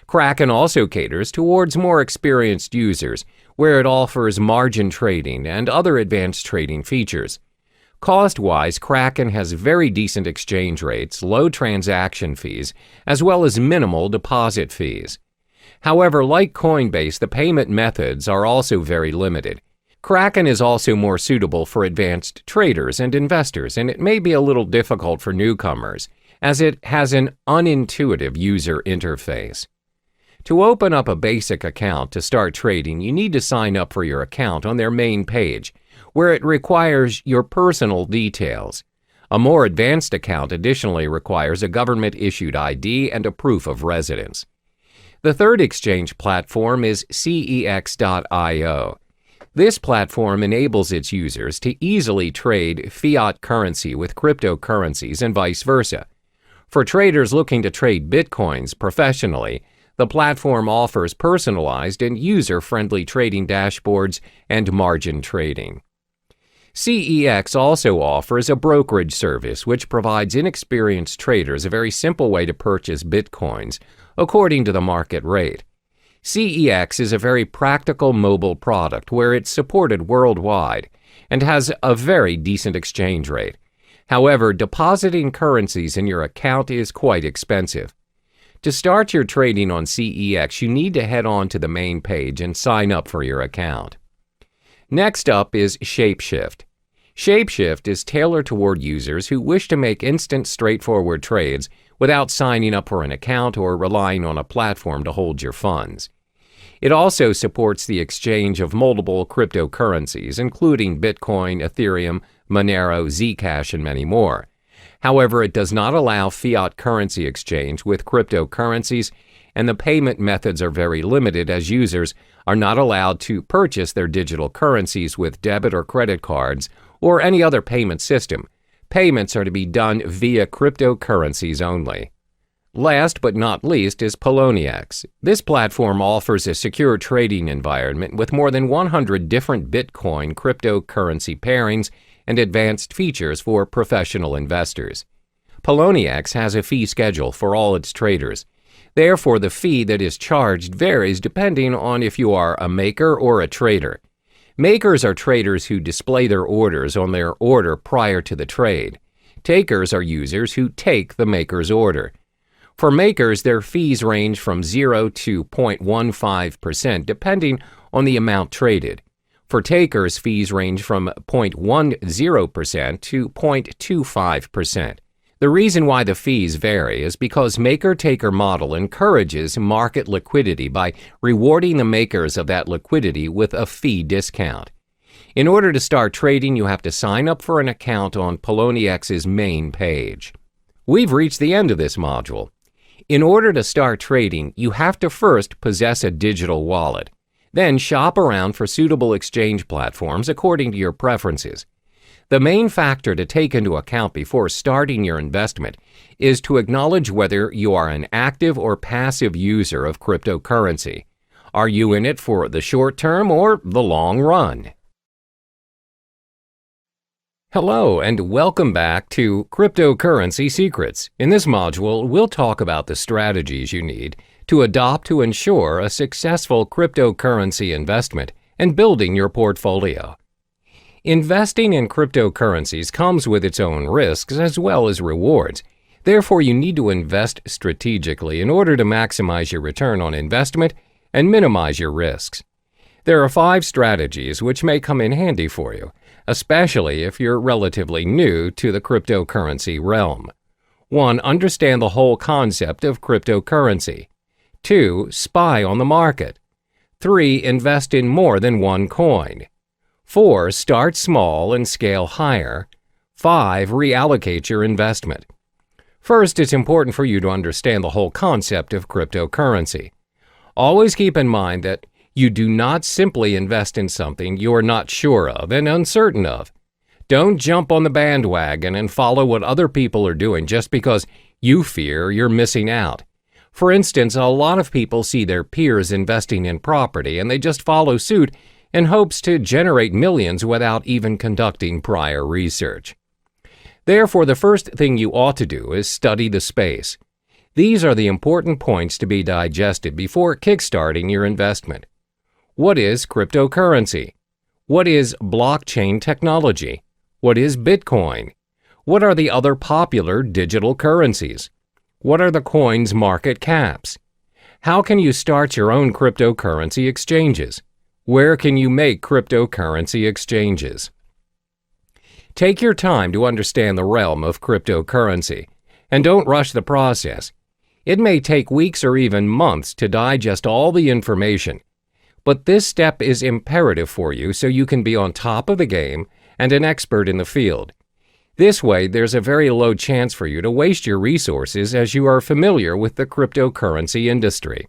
Kraken also caters towards more experienced users, where it offers margin trading and other advanced trading features. Cost-wise, Kraken has very decent exchange rates, low transaction fees, as well as minimal deposit fees. However, like Coinbase, the payment methods are also very limited. Kraken is also more suitable for advanced traders and investors, and it may be a little difficult for newcomers, as it has an unintuitive user interface. To open up a basic account to start trading, you need to sign up for your account on their main page, where it requires your personal details. A more advanced account additionally requires a government-issued ID and a proof of residence. The third exchange platform is CEX.io. This platform enables its users to easily trade fiat currency with cryptocurrencies and vice versa. For traders looking to trade Bitcoins professionally, the platform offers personalized and user-friendly trading dashboards and margin trading. CEX also offers a brokerage service which provides inexperienced traders a very simple way to purchase Bitcoins according to the market rate. CEX is a very practical mobile product where it's supported worldwide and has a very decent exchange rate. However, depositing currencies in your account is quite expensive. To start your trading on CEX, you need to head on to the main page and sign up for your account. Next up is Shapeshift. Shapeshift is tailored toward users who wish to make instant, straightforward trades without signing up for an account or relying on a platform to hold your funds. It also supports the exchange of multiple cryptocurrencies, including Bitcoin, Ethereum, Monero, Zcash, and many more. However, it does not allow fiat currency exchange with cryptocurrencies, and the payment methods are very limited as users are not allowed to purchase their digital currencies with debit or credit cards or any other payment system. Payments are to be done via cryptocurrencies only. Last but not least is Poloniex. This platform offers a secure trading environment with more than 100 different Bitcoin cryptocurrency pairings and advanced features for professional investors. Poloniex has a fee schedule for all its traders. Therefore, the fee that is charged varies depending on if you are a maker or a trader. Makers are traders who display their orders on their order prior to the trade. Takers are users who take the maker's order. For makers, their fees range from 0 to 0.15% depending on the amount traded. For takers, fees range from 0.10% to 0.25%. The reason why the fees vary is because maker-taker model encourages market liquidity by rewarding the makers of that liquidity with a fee discount. In order to start trading, you have to sign up for an account on PolonieX's main page. We've reached the end of this module. In order to start trading, you have to first possess a digital wallet. Then shop around for suitable exchange platforms according to your preferences. The main factor to take into account before starting your investment is to acknowledge whether you are an active or passive user of cryptocurrency. Are you in it for the short term or the long run? Hello and welcome back to Cryptocurrency Secrets. In this module, we'll talk about the strategies you need to adopt to ensure a successful cryptocurrency investment and building your portfolio. Investing in cryptocurrencies comes with its own risks as well as rewards. Therefore, you need to invest strategically in order to maximize your return on investment and minimize your risks. There are 5 strategies which may come in handy for you, especially if you're relatively new to the cryptocurrency realm. 1. Understand the whole concept of cryptocurrency. 2. Spy on the market. 3. Invest in more than one coin. 4. Start small and scale higher. 5. Reallocate your investment. First, it's important for you to understand the whole concept of cryptocurrency. Always keep in mind that you do not simply invest in something you are not sure of and uncertain of. Don't jump on the bandwagon and follow what other people are doing just because you fear you're missing out. For instance, a lot of people see their peers investing in property and they just follow suit in hopes to generate millions without even conducting prior research. Therefore, the first thing you ought to do is study the space. These are the important points to be digested before kickstarting your investment. What is cryptocurrency? What is blockchain technology? What is Bitcoin? What are the other popular digital currencies? What are the coins' market caps? How can you start your own cryptocurrency exchanges? Where can you make cryptocurrency exchanges? Take your time to understand the realm of cryptocurrency, and don't rush the process. It may take weeks or even months to digest all the information, but this step is imperative for you so you can be on top of the game and an expert in the field. This way, there's a very low chance for you to waste your resources as you are familiar with the cryptocurrency industry.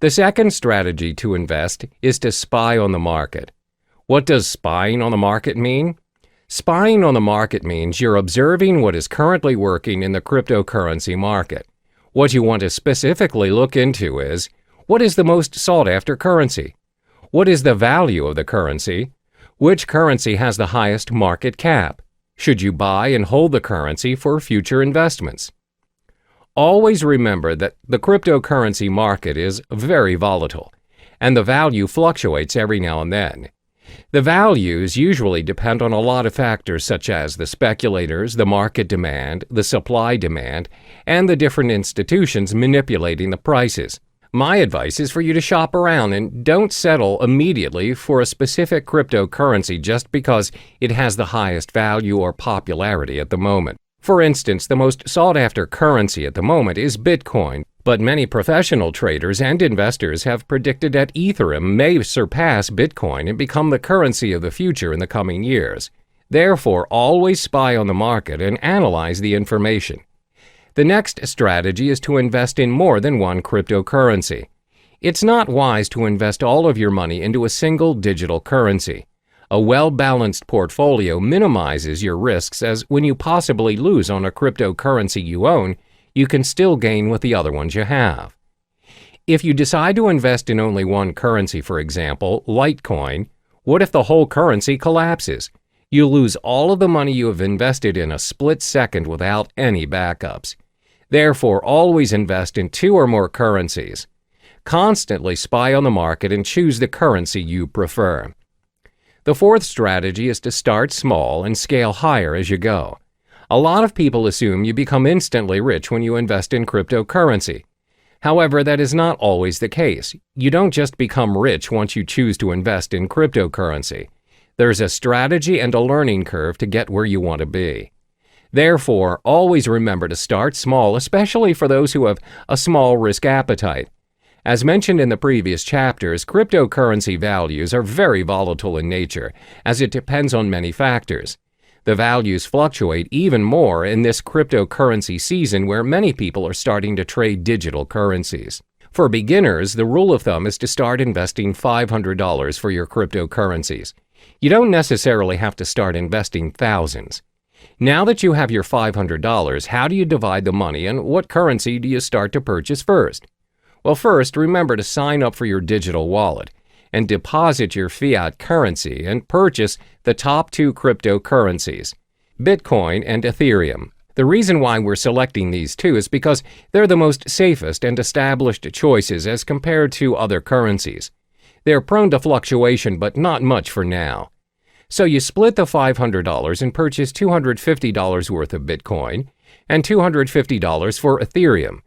The second strategy to invest is to spy on the market. What does spying on the market mean? Spying on the market means you're observing what is currently working in the cryptocurrency market. What you want to specifically look into is, what is the most sought-after currency? What is the value of the currency? Which currency has the highest market cap? Should you buy and hold the currency for future investments? Always remember that the cryptocurrency market is very volatile, and the value fluctuates every now and then. The values usually depend on a lot of factors such as the speculators, the market demand, the supply demand, and the different institutions manipulating the prices. My advice is for you to shop around and don't settle immediately for a specific cryptocurrency just because it has the highest value or popularity at the moment. For instance, the most sought-after currency at the moment is Bitcoin, but many professional traders and investors have predicted that Ethereum may surpass Bitcoin and become the currency of the future in the coming years. Therefore, always spy on the market and analyze the information. The next strategy is to invest in more than one cryptocurrency. It's not wise to invest all of your money into a single digital currency. A well-balanced portfolio minimizes your risks, as when you possibly lose on a cryptocurrency you own, you can still gain with the other ones you have. If you decide to invest in only one currency, for example, Litecoin, what if the whole currency collapses? You lose all of the money you have invested in a split second without any backups. Therefore, always invest in two or more currencies. Constantly spy on the market and choose the currency you prefer. The fourth strategy is to start small and scale higher as you go. A lot of people assume you become instantly rich when you invest in cryptocurrency. However, that is not always the case. You don't just become rich once you choose to invest in cryptocurrency. There's a strategy and a learning curve to get where you want to be. Therefore, always remember to start small, especially for those who have a small risk appetite. As mentioned in the previous chapters, cryptocurrency values are very volatile in nature, as it depends on many factors. The values fluctuate even more in this cryptocurrency season where many people are starting to trade digital currencies. For beginners, the rule of thumb is to start investing $500 for your cryptocurrencies. You don't necessarily have to start investing thousands. Now that you have your $500, how do you divide the money and what currency do you start to purchase first? Well, first, remember to sign up for your digital wallet and deposit your fiat currency and purchase the top two cryptocurrencies, Bitcoin and Ethereum. The reason why we're selecting these two is because they're the most safest and established choices as compared to other currencies. They're prone to fluctuation, but not much for now. So you split the $500 and purchase $250 worth of Bitcoin and $250 for Ethereum.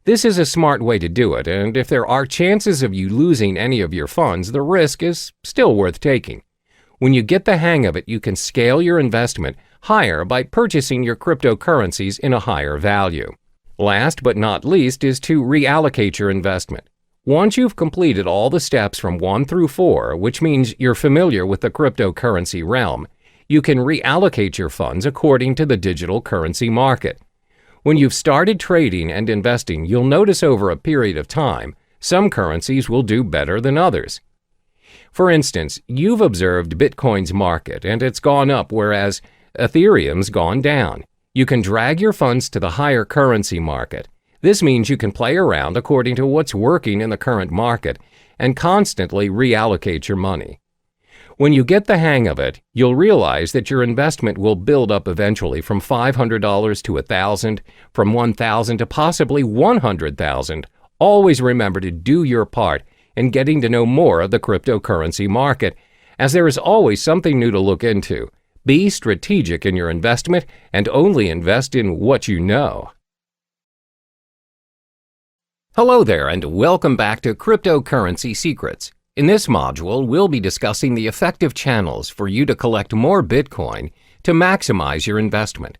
This is a smart way to do it, and if there are chances of you losing any of your funds, the risk is still worth taking. When you get the hang of it, you can scale your investment higher by purchasing your cryptocurrencies in a higher value. Last but not least is to reallocate your investment. Once you've completed all the steps from 1 through 4, which means you're familiar with the cryptocurrency realm, you can reallocate your funds according to the digital currency market. When you've started trading and investing, you'll notice over a period of time, some currencies will do better than others. For instance, you've observed Bitcoin's market and it's gone up, whereas Ethereum's gone down. You can drag your funds to the higher currency market. This means you can play around according to what's working in the current market and constantly reallocate your money. When you get the hang of it, you'll realize that your investment will build up eventually from $500 to $1,000, from $1,000 to possibly $100,000. Always remember to do your part in getting to know more of the cryptocurrency market, as there is always something new to look into. Be strategic in your investment and only invest in what you know. Hello there, and welcome back to Cryptocurrency Secrets. In this module, we'll be discussing the effective channels for you to collect more Bitcoin to maximize your investment.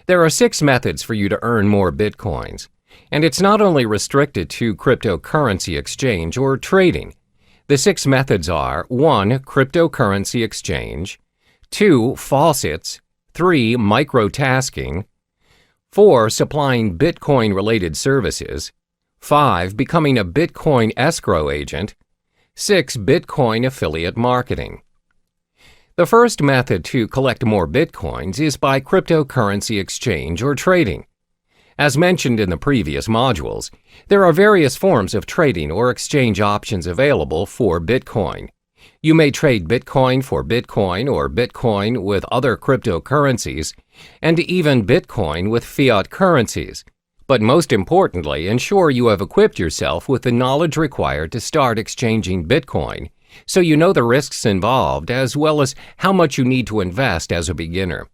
There are 6 methods for you to earn more Bitcoins, and it's not only restricted to cryptocurrency exchange or trading. The 6 methods are 1. Cryptocurrency exchange, 2. Faucets, 3. Microtasking, 4. Supplying Bitcoin-related services, 5. Becoming a Bitcoin escrow agent, 6. Bitcoin affiliate marketing. The first method to collect more Bitcoins is by cryptocurrency exchange or trading. As mentioned in the previous modules, there are various forms of trading or exchange options available for Bitcoin. You may trade Bitcoin for Bitcoin or Bitcoin with other cryptocurrencies, and even Bitcoin with fiat currencies. But most importantly, ensure you have equipped yourself with the knowledge required to start exchanging Bitcoin, so you know the risks involved as well as how much you need to invest as a beginner.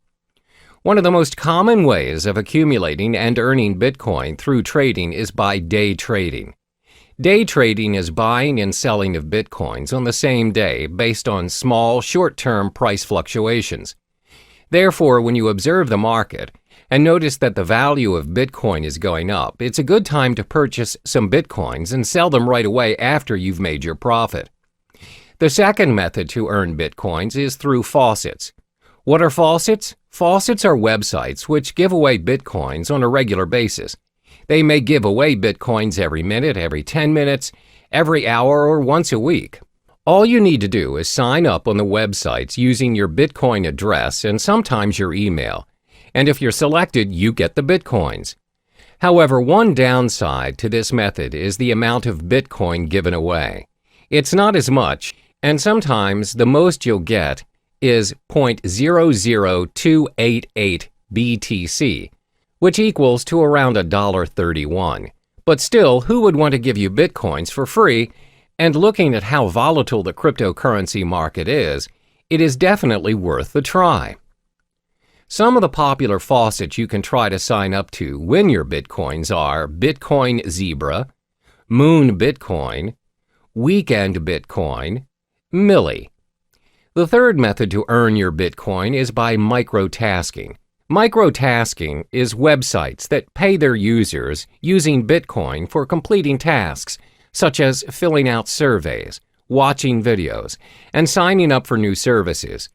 One of the most common ways of accumulating and earning Bitcoin through trading is by day trading. Day trading is buying and selling of Bitcoins on the same day based on small, short-term price fluctuations. Therefore, when you observe the market and notice that the value of Bitcoin is going up, it's a good time to purchase some Bitcoins and sell them right away after you've made your profit. The second method to earn Bitcoins is through faucets. What are faucets? Faucets are websites which give away Bitcoins on a regular basis. They may give away Bitcoins every minute, every 10 minutes, every hour, or once a week. All you need to do is sign up on the websites using your Bitcoin address and sometimes your email. And if you're selected, you get the Bitcoins. However, one downside to this method is the amount of Bitcoin given away. It's not as much, and sometimes the most you'll get is 0.00288 BTC, which equals to around $1.31. But still, who would want to give you Bitcoins for free? And looking at how volatile the cryptocurrency market is, it is definitely worth the try. Some of the popular faucets you can try to sign up to win your Bitcoins are Bitcoin Zebra, Moon Bitcoin, Weekend Bitcoin, Milli. The third method to earn your Bitcoin is by microtasking. Microtasking is websites that pay their users using Bitcoin for completing tasks, such as filling out surveys, watching videos, and signing up for new services.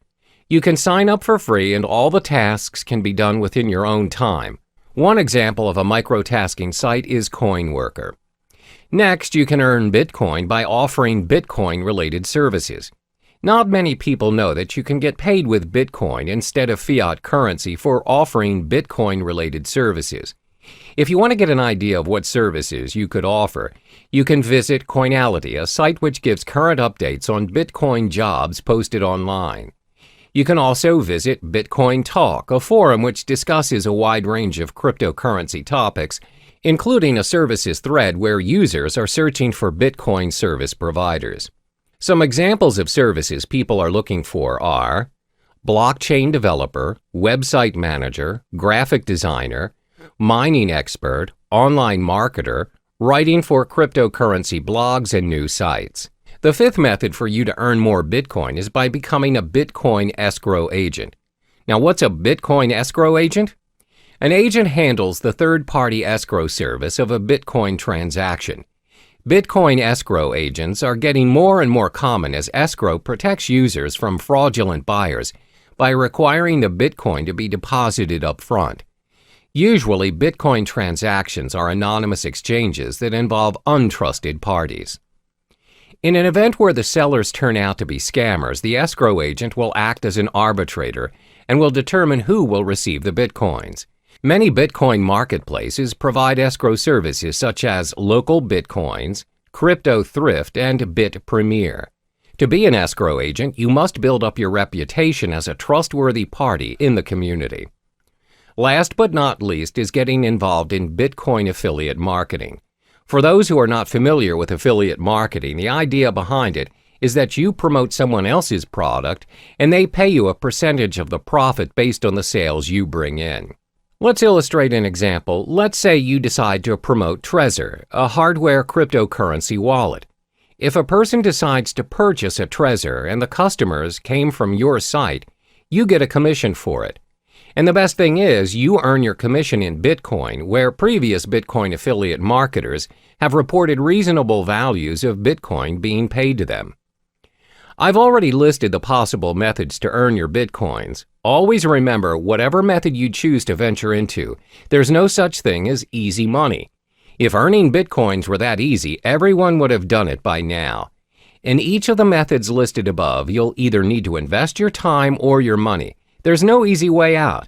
You can sign up for free and all the tasks can be done within your own time. One example of a microtasking site is CoinWorker. Next, you can earn Bitcoin by offering Bitcoin-related services. Not many people know that you can get paid with Bitcoin instead of fiat currency for offering Bitcoin-related services. If you want to get an idea of what services you could offer, you can visit Coinality, a site which gives current updates on Bitcoin jobs posted online. You can also visit Bitcoin Talk, a forum which discusses a wide range of cryptocurrency topics, including a services thread where users are searching for Bitcoin service providers. Some examples of services people are looking for are blockchain developer, website manager, graphic designer, mining expert, online marketer, writing for cryptocurrency blogs and new sites. The fifth method for you to earn more Bitcoin is by becoming a Bitcoin escrow agent. Now, what's a Bitcoin escrow agent? An agent handles the third-party escrow service of a Bitcoin transaction. Bitcoin escrow agents are getting more and more common as escrow protects users from fraudulent buyers by requiring the Bitcoin to be deposited up front. Usually, Bitcoin transactions are anonymous exchanges that involve untrusted parties. In an event where the sellers turn out to be scammers, the escrow agent will act as an arbitrator and will determine who will receive the Bitcoins. Many Bitcoin marketplaces provide escrow services such as Local Bitcoins, Crypto Thrift, and BitPremier. To be an escrow agent, you must build up your reputation as a trustworthy party in the community. Last but not least is getting involved in Bitcoin affiliate marketing. For those who are not familiar with affiliate marketing, the idea behind it is that you promote someone else's product and they pay you a percentage of the profit based on the sales you bring in. Let's illustrate an example. Let's say you decide to promote Trezor, a hardware cryptocurrency wallet. If a person decides to purchase a Trezor and the customers came from your site, you get a commission for it. And the best thing is, you earn your commission in Bitcoin, where previous Bitcoin affiliate marketers have reported reasonable values of Bitcoin being paid to them. I've already listed the possible methods to earn your Bitcoins. Always remember, whatever method you choose to venture into, there's no such thing as easy money. If earning Bitcoins were that easy, everyone would have done it by now. In each of the methods listed above, you'll either need to invest your time or your money. There's no easy way out.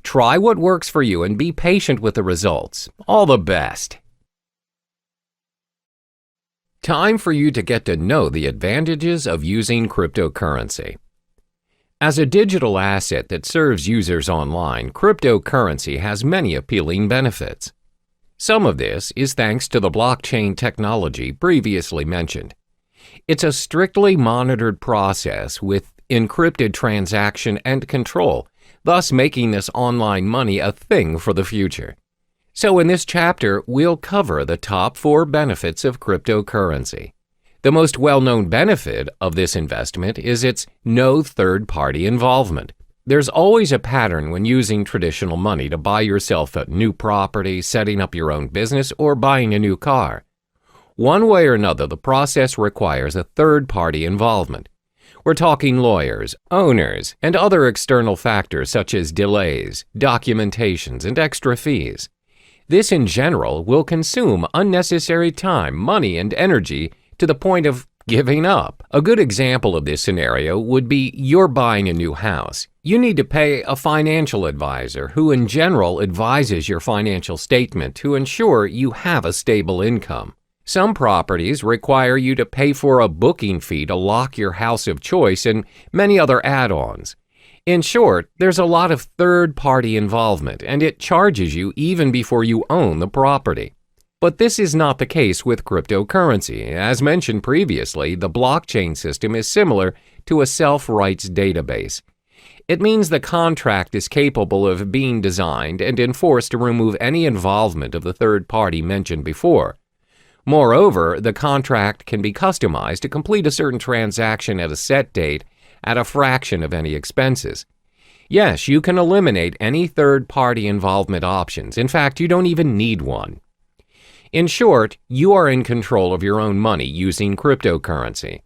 Try what works for you and be patient with the results. All the best. Time for you to get to know the advantages of using cryptocurrency. As a digital asset that serves users online, cryptocurrency has many appealing benefits. Some of this is thanks to the blockchain technology previously mentioned. It's a strictly monitored process with encrypted transaction and control, thus making this online money a thing for the future. So in this chapter, we'll cover the top 4 benefits of cryptocurrency. The most well-known benefit of this investment is its no third-party involvement. There's always a pattern when using traditional money to buy yourself a new property, setting up your own business, or buying a new car. One way or another, the process requires a third-party involvement. We're talking lawyers, owners, and other external factors such as delays, documentations, and extra fees. This in general will consume unnecessary time, money, and energy to the point of giving up. A good example of this scenario would be you're buying a new house. You need to pay a financial advisor who in general advises your financial statement to ensure you have a stable income. Some properties require you to pay for a booking fee to lock your house of choice and many other add-ons. In short, there's a lot of third-party involvement, and it charges you even before you own the property. But this is not the case with cryptocurrency. As mentioned previously, the blockchain system is similar to a self-rights database. It means the contract is capable of being designed and enforced to remove any involvement of the third party mentioned before. Moreover, the contract can be customized to complete a certain transaction at a set date at a fraction of any expenses. Yes, you can eliminate any third-party involvement options. In fact, you don't even need one. In short, you are in control of your own money using cryptocurrency.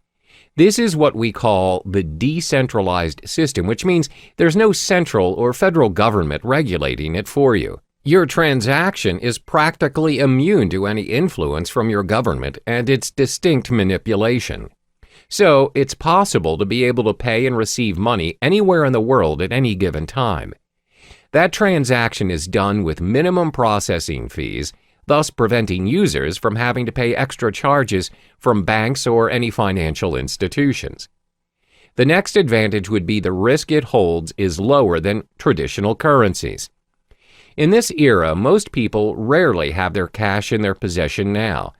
This is what we call the decentralized system, which means there's no central or federal government regulating it for you. Your transaction is practically immune to any influence from your government and its distinct manipulation. So, it's possible to be able to pay and receive money anywhere in the world at any given time. That transaction is done with minimum processing fees, thus preventing users from having to pay extra charges from banks or any financial institutions. The next advantage would be the risk it holds is lower than traditional currencies. In this era, most people rarely have their cash in their possession now.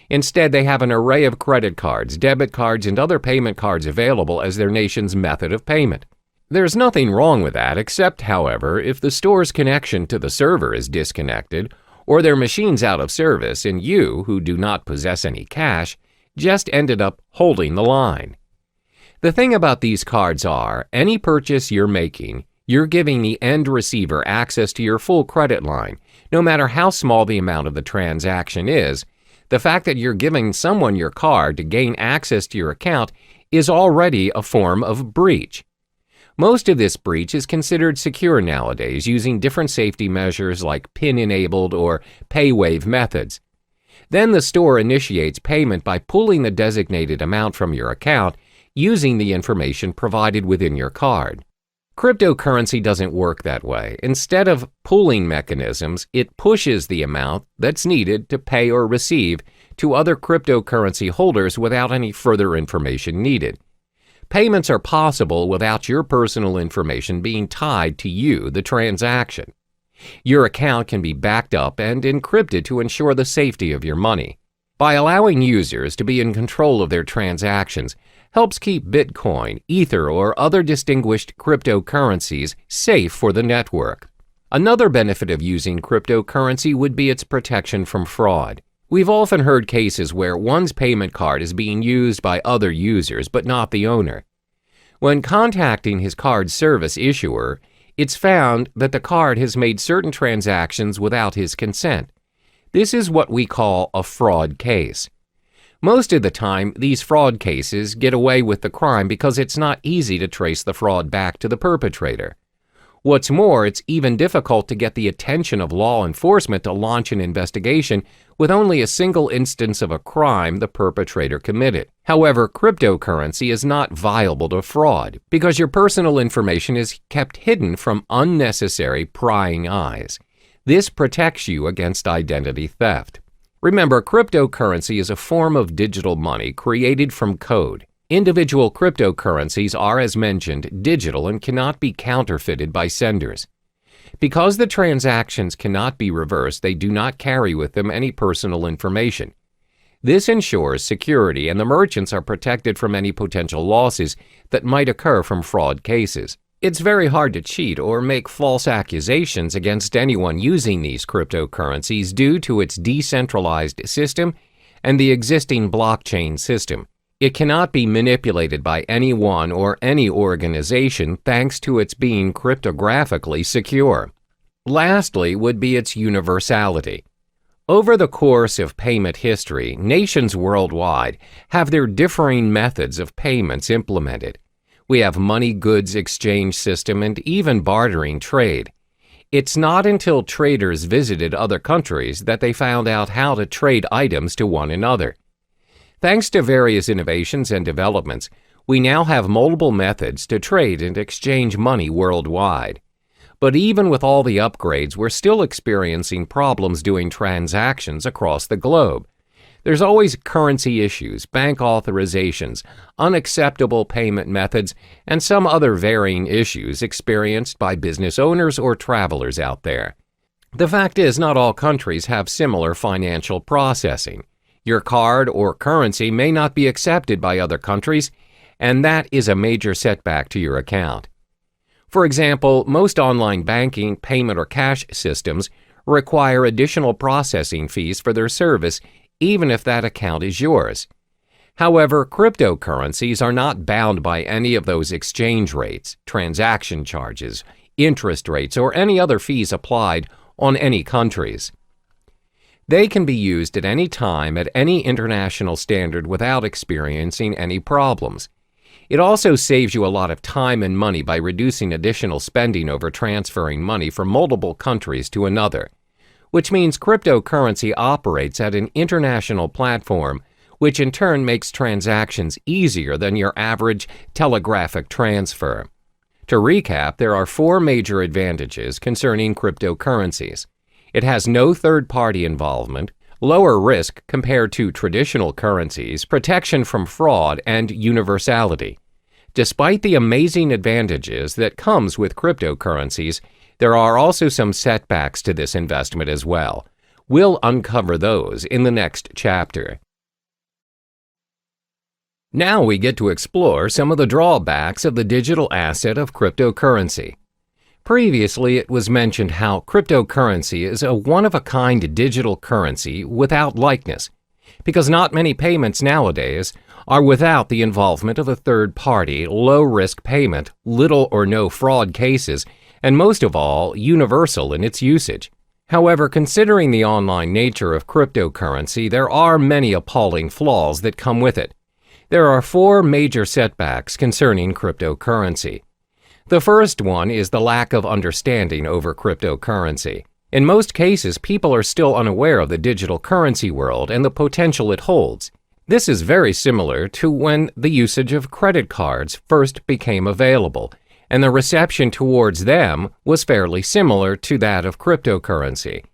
Instead, they have an array of credit cards, debit cards, and other payment cards available as their nation's method of payment. There's nothing wrong with that, except, however, if the store's connection to the server is disconnected, or their machine's out of service and you, who do not possess any cash, just ended up holding the line. The thing about these cards are, any purchase you're making, you're giving the end receiver access to your full credit line, no matter how small the amount of the transaction is. The fact that you're giving someone your card to gain access to your account is already a form of breach. Most of this breach is considered secure nowadays using different safety measures like PIN-enabled or PayWave methods. Then the store initiates payment by pulling the designated amount from your account using the information provided within your card. Cryptocurrency doesn't work that way. Instead of pooling mechanisms, it pushes the amount that's needed to pay or receive to other cryptocurrency holders without any further information needed. Payments are possible without your personal information being tied to you, the transaction. Your account can be backed up and encrypted to ensure the safety of your money. By allowing users to be in control of their transactions, helps keep Bitcoin, Ether, or other distinguished cryptocurrencies safe for the network. Another benefit of using cryptocurrency would be its protection from fraud. We've often heard cases where one's payment card is being used by other users but not the owner. When contacting his card service issuer, it's found that the card has made certain transactions without his consent. This is what we call a fraud case. Most of the time, these fraud cases get away with the crime because it's not easy to trace the fraud back to the perpetrator. What's more, it's even difficult to get the attention of law enforcement to launch an investigation with only a single instance of a crime the perpetrator committed. However, cryptocurrency is not viable to fraud because your personal information is kept hidden from unnecessary prying eyes. This protects you against identity theft. Remember, cryptocurrency is a form of digital money created from code. Individual cryptocurrencies are, as mentioned, digital and cannot be counterfeited by senders. Because the transactions cannot be reversed, they do not carry with them any personal information. This ensures security, and the merchants are protected from any potential losses that might occur from fraud cases. It's very hard to cheat or make false accusations against anyone using these cryptocurrencies due to its decentralized system and the existing blockchain system. It cannot be manipulated by anyone or any organization thanks to its being cryptographically secure. Lastly would be its universality. Over the course of payment history, nations worldwide have their differing methods of payments implemented. We have money goods exchange system and even bartering trade. It's not until traders visited other countries that they found out how to trade items to one another. Thanks to various innovations and developments, we now have multiple methods to trade and exchange money worldwide. But even with all the upgrades, we're still experiencing problems doing transactions across the globe. There's always currency issues, bank authorizations, unacceptable payment methods, and some other varying issues experienced by business owners or travelers out there. The fact is, not all countries have similar financial processing. Your card or currency may not be accepted by other countries, and that is a major setback to your account. For example, most online banking, payment, or cash systems require additional processing fees for their service, even if that account is yours. However, cryptocurrencies are not bound by any of those exchange rates, transaction charges, interest rates, or any other fees applied on any countries. They can be used at any time at any international standard without experiencing any problems. It also saves you a lot of time and money by reducing additional spending over transferring money from multiple countries to another, which means cryptocurrency operates at an international platform, which in turn makes transactions easier than your average telegraphic transfer. To recap, there are 4 major advantages concerning cryptocurrencies. It has no third-party involvement, lower risk compared to traditional currencies, protection from fraud, and universality. Despite the amazing advantages that comes with cryptocurrencies, there are also some setbacks to this investment as well. We'll uncover those in the next chapter. Now we get to explore some of the drawbacks of the digital asset of cryptocurrency. Previously, it was mentioned how cryptocurrency is a one-of-a-kind digital currency without likeness, because not many payments nowadays are without the involvement of a third-party, low-risk payment, little or no fraud cases, and most of all, universal in its usage. However, considering the online nature of cryptocurrency, there are many appalling flaws that come with it. There are 4 major setbacks concerning cryptocurrency. The first one is the lack of understanding over cryptocurrency. In most cases, people are still unaware of the digital currency world and the potential it holds. This is very similar to when the usage of credit cards first became available, and the reception towards them was fairly similar to that of cryptocurrency.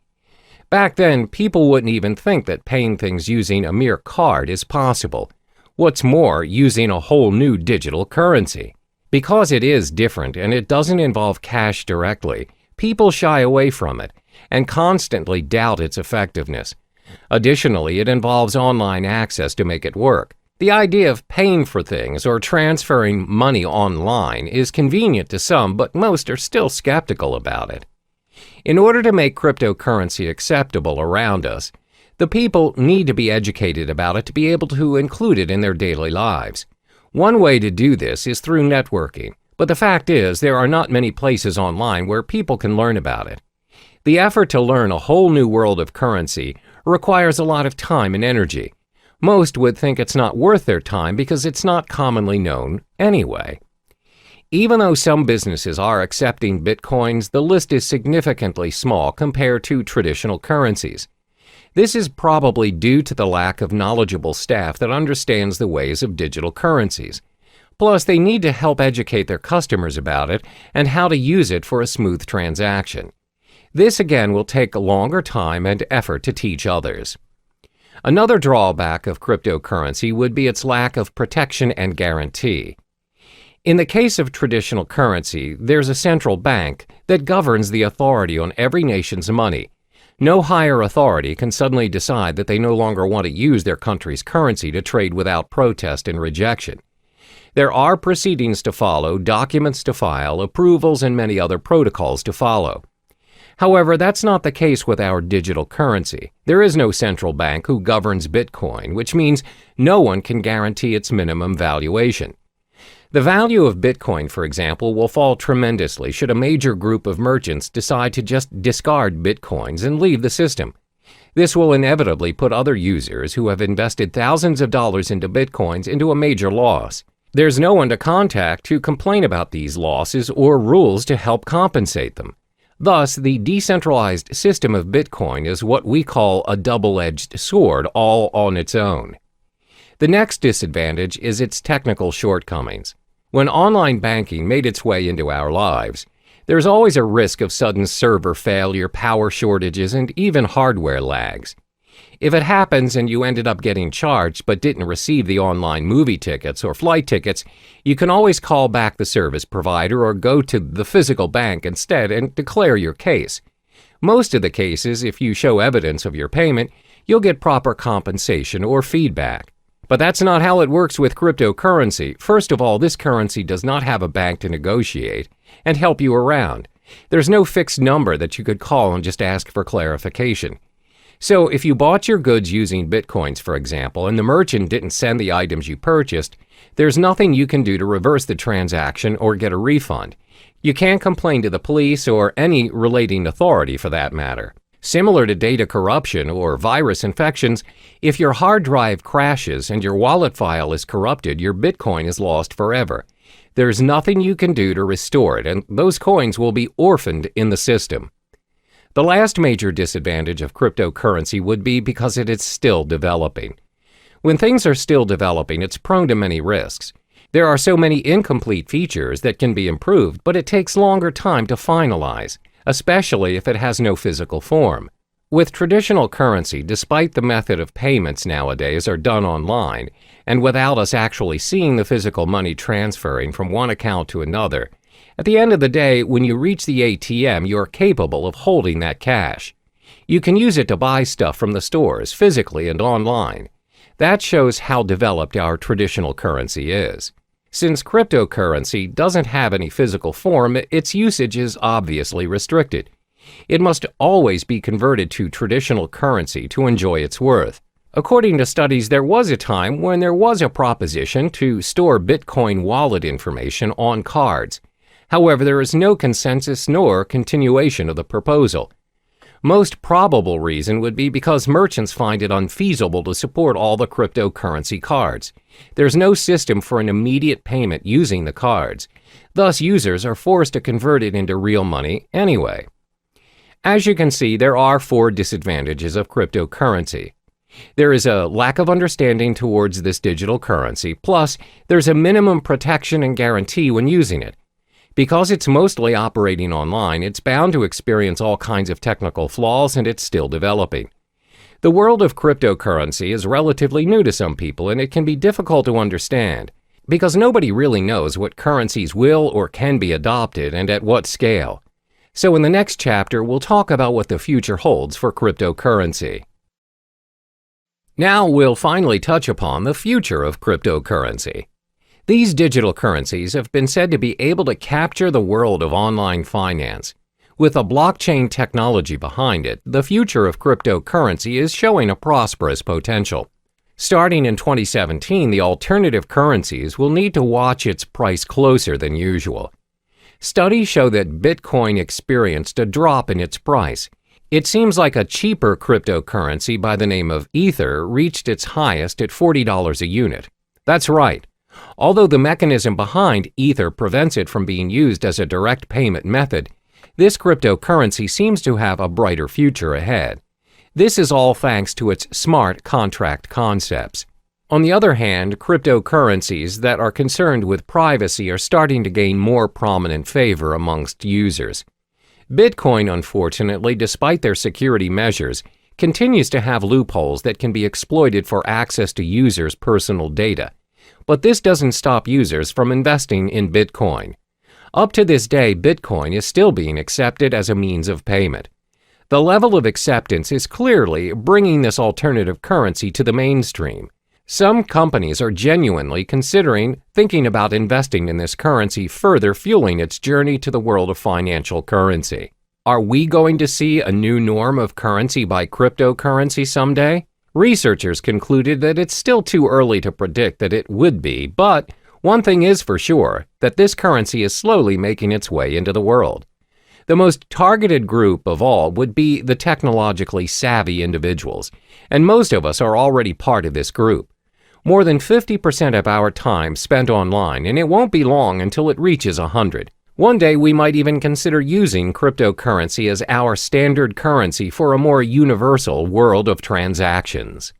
Back then, people wouldn't even think that paying things using a mere card is possible. What's more, using a whole new digital currency. Because it is different and it doesn't involve cash directly, people shy away from it and constantly doubt its effectiveness. Additionally, it involves online access to make it work. The idea of paying for things or transferring money online is convenient to some, but most are still skeptical about it. In order to make cryptocurrency acceptable around us, the people need to be educated about it to be able to include it in their daily lives. One way to do this is through networking, but the fact is there are not many places online where people can learn about it. The effort to learn a whole new world of currency requires a lot of time and energy. Most would think it's not worth their time because it's not commonly known anyway. Even though some businesses are accepting bitcoins, the list is significantly small compared to traditional currencies. This is probably due to the lack of knowledgeable staff that understands the ways of digital currencies. Plus, they need to help educate their customers about it and how to use it for a smooth transaction. This again will take a longer time and effort to teach others. Another drawback of cryptocurrency would be its lack of protection and guarantee. In the case of traditional currency, there's a central bank that governs the authority on every nation's money. No higher authority can suddenly decide that they no longer want to use their country's currency to trade without protest and rejection. There are proceedings to follow, documents to file, approvals, and many other protocols to follow. However, that's not the case with our digital currency. There is no central bank who governs Bitcoin, which means no one can guarantee its minimum valuation. The value of Bitcoin, for example, will fall tremendously should a major group of merchants decide to just discard Bitcoins and leave the system. This will inevitably put other users who have invested thousands of dollars into Bitcoins into a major loss. There's no one to contact to complain about these losses or rules to help compensate them. Thus, the decentralized system of Bitcoin is what we call a double-edged sword all on its own. The next disadvantage is its technical shortcomings. When online banking made its way into our lives, there's always a risk of sudden server failure, power shortages, and even hardware lags. If it happens and you ended up getting charged but didn't receive the online movie tickets or flight tickets, you can always call back the service provider or go to the physical bank instead and declare your case. Most of the cases, if you show evidence of your payment, you'll get proper compensation or feedback. But that's not how it works with cryptocurrency. First of all, this currency does not have a bank to negotiate and help you around. There's no fixed number that you could call and just ask for clarification. So if you bought your goods using Bitcoins, for example, and the merchant didn't send the items you purchased, there's nothing you can do to reverse the transaction or get a refund. You can't complain to the police or any relating authority for that matter. Similar to data corruption or virus infections, if your hard drive crashes and your wallet file is corrupted, your Bitcoin is lost forever. There's nothing you can do to restore it, and those coins will be orphaned in the system. The last major disadvantage of cryptocurrency would be because it is still developing. When things are still developing, it's prone to many risks. There are so many incomplete features that can be improved, but it takes longer time to finalize, especially if it has no physical form. With traditional currency, despite the method of payments nowadays are done online, and without us actually seeing the physical money transferring from one account to another, at the end of the day, when you reach the ATM, you are capable of holding that cash. You can use it to buy stuff from the stores, physically and online. That shows how developed our traditional currency is. Since cryptocurrency doesn't have any physical form, its usage is obviously restricted. It must always be converted to traditional currency to enjoy its worth. According to studies, there was a time when there was a proposition to store Bitcoin wallet information on cards. However, there is no consensus nor continuation of the proposal. Most probable reason would be because merchants find it unfeasible to support all the cryptocurrency cards. There's no system for an immediate payment using the cards. Thus, users are forced to convert it into real money anyway. As you can see, there are 4 disadvantages of cryptocurrency. There is a lack of understanding towards this digital currency, plus there's a minimum protection and guarantee when using it. Because it's mostly operating online, it's bound to experience all kinds of technical flaws, and it's still developing. The world of cryptocurrency is relatively new to some people, and it can be difficult to understand, because nobody really knows what currencies will or can be adopted and at what scale. So in the next chapter, we'll talk about what the future holds for cryptocurrency. Now we'll finally touch upon the future of cryptocurrency. These digital currencies have been said to be able to capture the world of online finance. With a blockchain technology behind it, the future of cryptocurrency is showing a prosperous potential. Starting in 2017, the alternative currencies will need to watch its price closer than usual. Studies show that Bitcoin experienced a drop in its price. It seems like a cheaper cryptocurrency by the name of Ether reached its highest at $40 a unit. That's right. Although the mechanism behind Ether prevents it from being used as a direct payment method, this cryptocurrency seems to have a brighter future ahead. This is all thanks to its smart contract concepts. On the other hand, cryptocurrencies that are concerned with privacy are starting to gain more prominent favor amongst users. Bitcoin, unfortunately, despite their security measures, continues to have loopholes that can be exploited for access to users' personal data. But this doesn't stop users from investing in Bitcoin. Up to this day, Bitcoin is still being accepted as a means of payment. The level of acceptance is clearly bringing this alternative currency to the mainstream. Some companies are genuinely thinking about investing in this currency, further fueling its journey to the world of financial currency. Are we going to see a new norm of currency by cryptocurrency someday? Researchers concluded that it's still too early to predict that it would be, but one thing is for sure, that this currency is slowly making its way into the world. The most targeted group of all would be the technologically savvy individuals, and most of us are already part of this group. More than 50% of our time spent online, and it won't be long until it reaches 100. One day we might even consider using cryptocurrency as our standard currency for a more universal world of transactions.